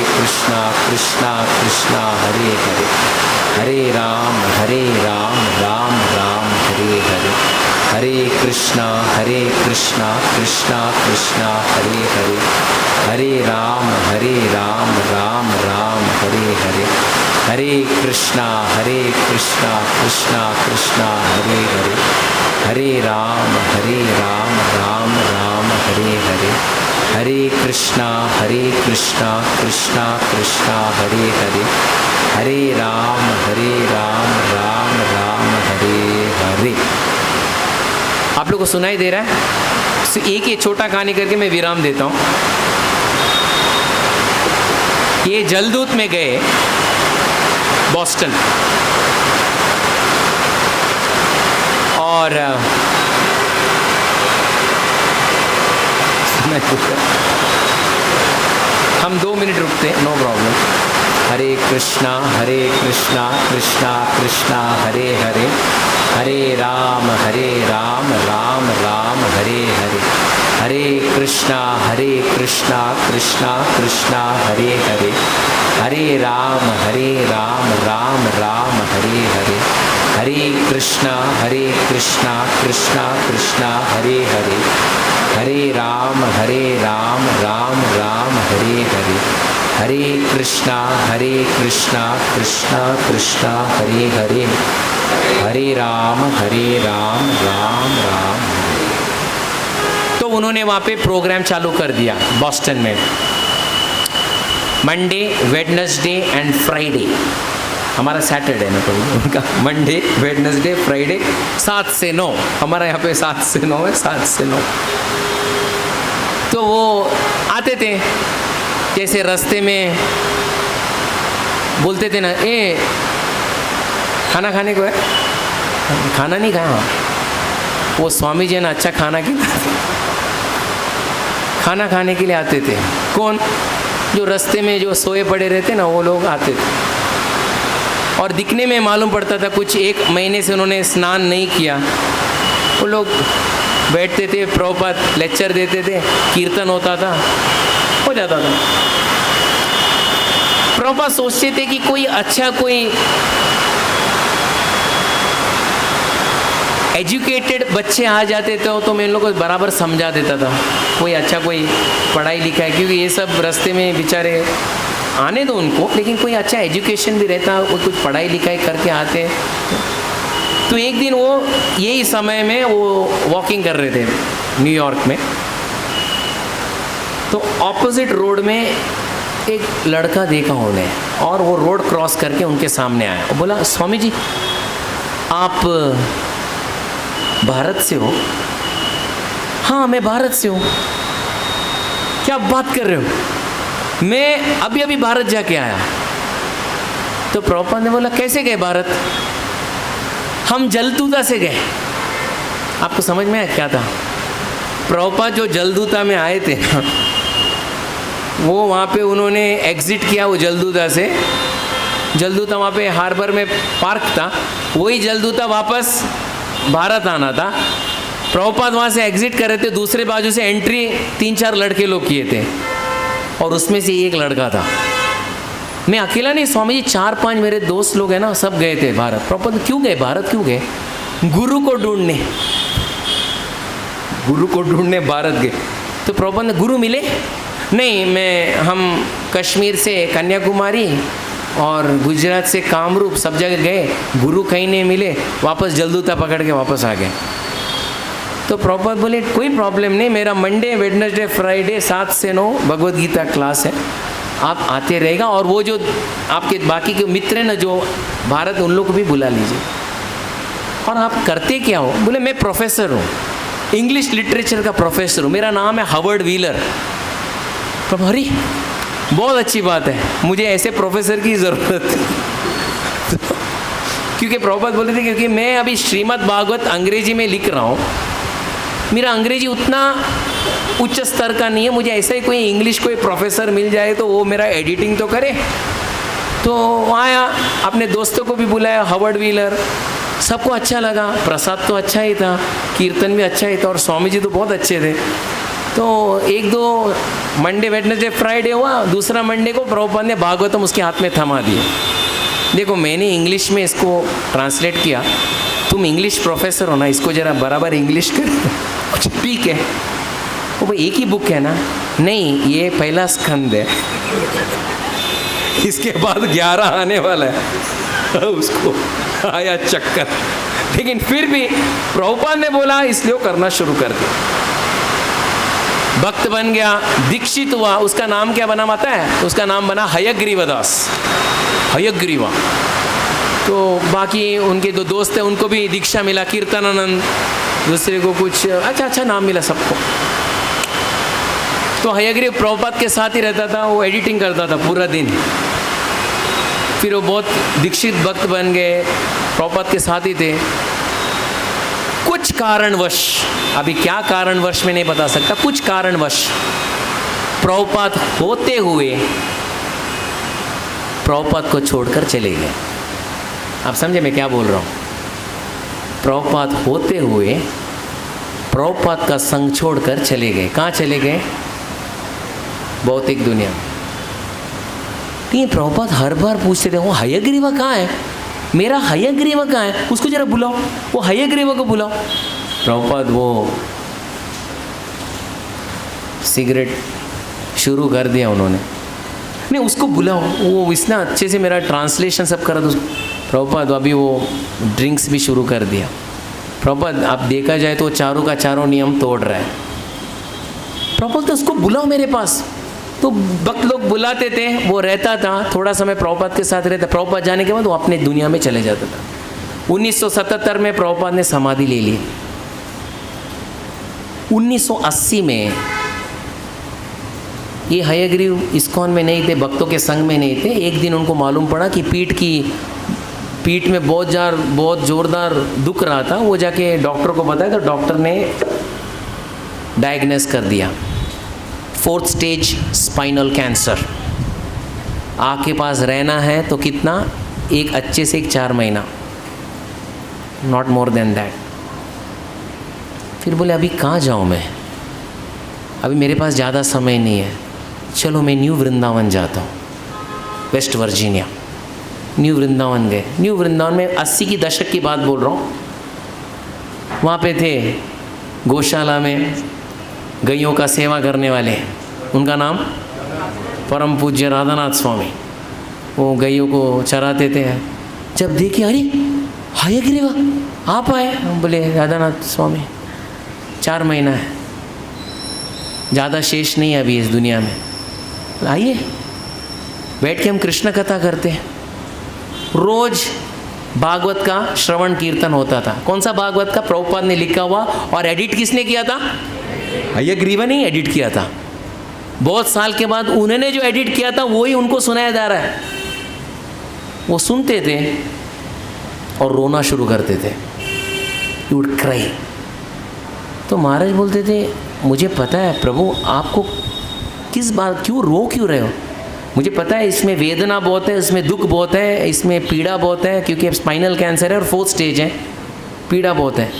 [SPEAKER 4] कृष्णा कृष्णा हरे हरे, हरे राम राम राम हरे हरे, हरे कृष्णा कृष्णा कृष्णा हरे हरे, हरे राम राम राम हरे हरे, हरे कृष्णा कृष्णा कृष्णा हरे हरे, हरे राम राम राम हरे हरे, हरे कृष्णा कृष्णा कृष्णा हरे हरे, हरे राम राम राम हरे हरे। आप लोगों को सुनाई दे रहा है? तो एक ही छोटा कहानी करके मैं विराम देता हूँ। ये जलदूत में गए बॉस्टन और हम 2 मिनट रुकते हैं, नो प्रॉब्लम। हरे कृष्णा कृष्णा कृष्णा हरे हरे, हरे राम राम राम हरे हरे, हरे कृष्णा कृष्णा कृष्णा हरे हरे, हरे राम राम राम हरे हरे, हरे कृष्णा कृष्णा कृष्णा हरे हरे, हरे राम राम राम हरे हरे, हरे कृष्णा कृष्णा कृष्णा हरे हरे, हरे राम राम राम। तो उन्होंने वहाँ पे प्रोग्राम चालू कर दिया बॉस्टन में, मंडे वेडनेसडे एंड फ्राइडे। हमारा सैटरडे ना तो उनका मंडे वेडनेसडे फ्राइडे 7 से 9, हमारा यहाँ पे 7 से 9 है, 7 से 9। तो वो आते थे, जैसे रास्ते में बोलते थे ना, ए खाना खाने को है, खाना नहीं खाया। वो स्वामी जी ने अच्छा खाना खिलाते थे, खाना खाने के लिए आते थे। कौन? जो रास्ते में जो सोए पड़े रहते ना, वो लोग आते थे। और दिखने में मालूम पड़ता था कुछ 1 महीने से उन्होंने स्नान नहीं किया। वो लोग बैठते थे, प्रभुपाद लेक्चर देते थे, कीर्तन होता था, हो जाता था। प्रभुपाद सोचते थे कि कोई अच्छा, कोई एजुकेटेड बच्चे आ जाते थे तो मैं इन लोगों को बराबर समझा देता था, कोई अच्छा, कोई पढ़ाई लिखा है, क्योंकि ये सब रास्ते में बेचारे आने दो उनको, लेकिन कोई अच्छा एजुकेशन भी रहता, वो कुछ पढ़ाई लिखाई करके आते। तो एक दिन वो यही समय में वो वॉकिंग कर रहे थे न्यूयॉर्क में, तो ऑपोजिट रोड में एक लड़का देखा उन्हें और वो रोड क्रॉस करके उनके सामने आया और बोला, स्वामी जी आप भारत से हो? हाँ मैं भारत से हूँ। क्या बात कर रहे हो? मैं अभी भारत जाके आया। तो प्रभुपाद ने बोला, कैसे गए भारत? हम जलदूता से गए। आपको समझ में आया क्या था? प्रभुपाद जो जलदूता में आए थे ना, वो वहाँ पे उन्होंने एग्जिट किया वो जलदूता से। जलदूता वहाँ पे हार्बर में पार्क था, वही जलदूता वापस भारत आना था। प्रभुपाद वहाँ से एग्जिट कर रहे थे, दूसरे बाजू से एंट्री 3-4 लड़के लोग किए थे और उसमें से एक लड़का था। मैं अकेला नहीं, स्वामी जी 4-5 मेरे दोस्त लोग हैं ना, सब गए थे भारत। प्रभुपाद क्यों गए भारत, क्यों गए? गुरु को ढूंढने, गुरु को ढूंढने भारत गए। तो प्रभुपाद ने गुरु मिले? नहीं, हम कश्मीर से कन्याकुमारी और गुजरात से कामरूप सब जगह गए, गुरु कहीं नहीं मिले, वापस जलदूता पकड़ के वापस आ गए। तो प्रभुपाद बोले कोई प्रॉब्लम नहीं, मेरा मंडे वेडनेसडे फ्राइडे 7 से 9 भगवद गीता क्लास है, आप आते रहेगा। और वो जो आपके बाकी के मित्र हैं ना जो भारत, उन लोग को भी बुला लीजिए। और आप करते क्या हो? बोले मैं प्रोफेसर हूँ, इंग्लिश लिटरेचर का प्रोफेसर हूँ, मेरा नाम है हावर्ड व्हीलर। तो अरे बहुत अच्छी बात है, मुझे ऐसे प्रोफेसर की ज़रूरत है। क्योंकि प्रभुपाद बोले थे क्योंकि मैं अभी श्रीमद् भागवत अंग्रेजी में लिख रहा हूँ, मेरा अंग्रेजी उतना उच्च स्तर का नहीं है, मुझे ऐसा ही कोई इंग्लिश कोई प्रोफेसर मिल जाए तो वो मेरा एडिटिंग तो करे। तो आया, अपने दोस्तों को भी बुलाया, हावर्ड व्हीलर, सबको अच्छा लगा, प्रसाद तो अच्छा ही था, कीर्तन भी अच्छा ही था और स्वामी जी तो बहुत अच्छे थे। तो 1-2 मंडे वेडनेसडे फ्राइडे हुआ, दूसरा मंडे को प्रभुपाद ने भागवतम उसके हाथ में थमा दिए। देखो मैंने इंग्लिश में इसको ट्रांसलेट किया, तुम इंग्लिश प्रोफेसर हो ना, इसको ज़रा बराबर इंग्लिश कर, कुछ ठीक है। वो एक ही बुक है ना? नहीं, ये पहला स्कंद है, इसके बाद 11 आने वाला है। उसको आया चक्कर, लेकिन फिर भी प्रभुपाद ने बोला इसलिए वो करना शुरू कर दिया। भक्त बन गया, दीक्षित हुआ, उसका नाम क्या बना माता है? उसका नाम बना हयग्रीवदास, हयग्रीवा। तो बाकी उनके दो दोस्त हैं, उनको भी दीक्षा मिला, कीर्तनानंद, दूसरे को कुछ अच्छा नाम मिला सबको। तो हयग्रीव प्रभुपाद के साथ ही रहता था, वो एडिटिंग करता था पूरा दिन। फिर वो बहुत दीक्षित भक्त बन गए, प्रभुपाद के साथ ही थे। कुछ कारणवश, अभी क्या कारणवश मैं नहीं बता सकता, कुछ कारणवश प्रभुपाद होते हुए प्रभुपाद को छोड़कर चले गए। आप समझे मैं क्या बोल रहा हूँ? प्रभुपाद होते हुए प्रभुपाद का संग छोड़कर चले गए। कहाँ चले गए? भौतिक दुनिया। ये प्रभुपाद हर बार पूछते थे वो हयग्रीवा कहाँ है, मेरा हयग्रीवा कहाँ है, उसको जरा बुलाओ, वो हयग्रीवा को बुलाओ। प्रभुपाद वो सिगरेट शुरू कर दिया उन्होंने, नहीं उसको बुलाओ, वो इतना अच्छे से मेरा ट्रांसलेशन सब करा। तो प्रभुपाद अभी वो ड्रिंक्स भी शुरू कर दिया। प्रभुपाद आप देखा जाए तो चारों का चारों नियम तोड़ रहा है। प्रभुपाद तो उसको बुलाओ मेरे पास। तो भक्त लोग बुलाते थे, वो रहता था, थोड़ा समय प्रभुपाद के साथ रहता। प्रभुपाद जाने के बाद वो अपने दुनिया में चले जाता था। 1977 में प्रभुपाद ने समाधि ले ली। 1980 में ये हयग्रीव इस्कॉन में नहीं थे, भक्तों के संग में नहीं थे। एक दिन उनको मालूम पड़ा कि पीठ में बहुत ज़ोरदार दुख रहा था। वो जाके डॉक्टर को बताया तो डॉक्टर ने डायग्नोस कर दिया 4th स्टेज स्पाइनल कैंसर। आँख के पास रहना है तो कितना, एक अच्छे से 4 महीना, नॉट मोर देन दैट। फिर बोले अभी कहाँ जाऊँ मैं, अभी मेरे पास ज़्यादा समय नहीं है, चलो मैं न्यू वृंदावन जाता हूँ, वेस्ट वर्जीनिया। न्यू वृंदावन गए। न्यू वृंदावन में 80 की दशक की बात बोल रहा हूँ। वहाँ पे थे गौशाला में गैयों का सेवा करने वाले, उनका नाम परम पूज्य राधानाथ स्वामी। वो गैयों को चराते थे। जब देखे अरे हयग्रीवा आप आए, बोले राधानाथ स्वामी 4 महीना है, ज़्यादा शेष नहीं है अभी इस दुनिया में, आइए बैठ के हम कृष्ण कथा करते हैं। रोज भागवत का श्रवण कीर्तन होता था। कौन सा भागवत का? प्रभुपाद ने लिखा हुआ। और एडिट किसने किया था? हयग्रीवा ने एडिट किया था। बहुत साल के बाद उन्होंने जो एडिट किया था वही उनको सुनाया जा रहा है। वो सुनते थे और रोना शुरू करते थे, यू वुड क्राई। तो महाराज बोलते थे मुझे पता है प्रभु, आपको किस बात क्यों रहे हो? मुझे पता है इसमें वेदना बहुत है, इसमें दुख बहुत है, इसमें पीड़ा बहुत है, क्योंकि अब स्पाइनल कैंसर है और 4th स्टेज है, पीड़ा बहुत है।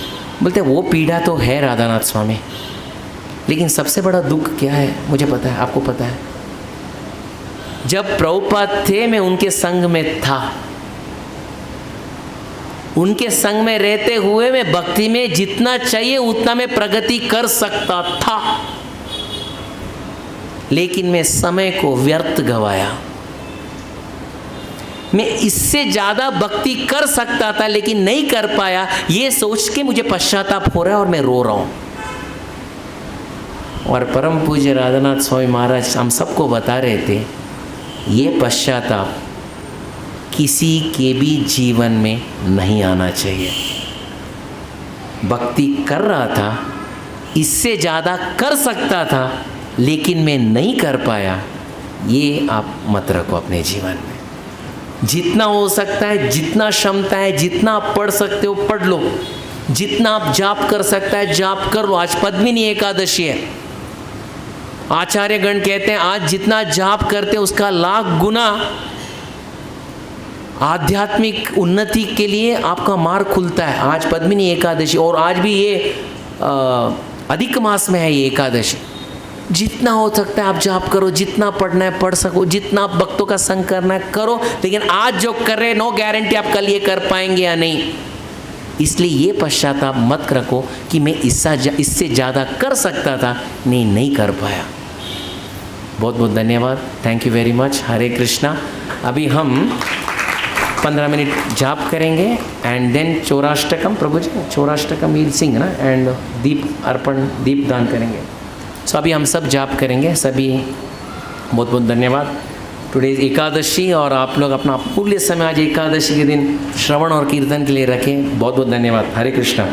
[SPEAKER 4] बोलते वो पीड़ा तो है राधानाथ स्वामी, लेकिन सबसे बड़ा दुख क्या है मुझे पता है, आपको पता है। जब प्रभुपाद थे मैं उनके संग में था, उनके संग में रहते हुए मैं भक्ति में जितना चाहिए उतना मैं प्रगति कर सकता था, लेकिन मैं समय को व्यर्थ गवाया। मैं इससे ज़्यादा भक्ति कर सकता था लेकिन नहीं कर पाया, ये सोच के मुझे पश्चाताप हो रहा है और मैं रो रहा हूँ। और परम पूज्य राधानाथ स्वामी महाराज हम सबको बता रहे थे, ये पश्चाताप किसी के भी जीवन में नहीं आना चाहिए। भक्ति कर रहा था, इससे ज़्यादा कर सकता था लेकिन मैं नहीं कर पाया, ये आप मत रखो अपने जीवन में। जितना हो सकता है, जितना क्षमता है, जितना आप पढ़ सकते हो पढ़ लो, जितना आप जाप कर सकता है जाप कर लो। आज पद्मिनी एकादशी है, आचार्यगण कहते हैं आज जितना जाप करते उसका लाख गुना आध्यात्मिक उन्नति के लिए आपका मार्ग खुलता है। आज पद्मिनी एकादशी, और आज भी ये अधिक मास में है ये एकादशी। जितना हो सकता है आप जाप करो, जितना पढ़ना है पढ़ सको, जितना आप भक्तों का संग करना है करो, लेकिन आज जो कर रहे नो गारंटी आप कल ये कर पाएंगे या नहीं। इसलिए ये पश्चाताप मत रखो कि मैं इससे ज़्यादा कर सकता था, नहीं कर पाया। बहुत बहुत धन्यवाद, thank you very much. Hare Krishna. अभी हम 15 मिनट जाप करेंगे एंड देन चौराष्टकम, प्रभु जी चौराष्टकम वील सिंह ना, एंड दीप अर्पण, दीप दान करेंगे। सो अभी हम सब जाप करेंगे। सभी बहुत बहुत धन्यवाद। टुडे एकादशी और आप लोग अपना अमूल्य समय आज एकादशी के दिन श्रवण और कीर्तन के लिए रखें। बहुत बहुत धन्यवाद। हरे कृष्णा।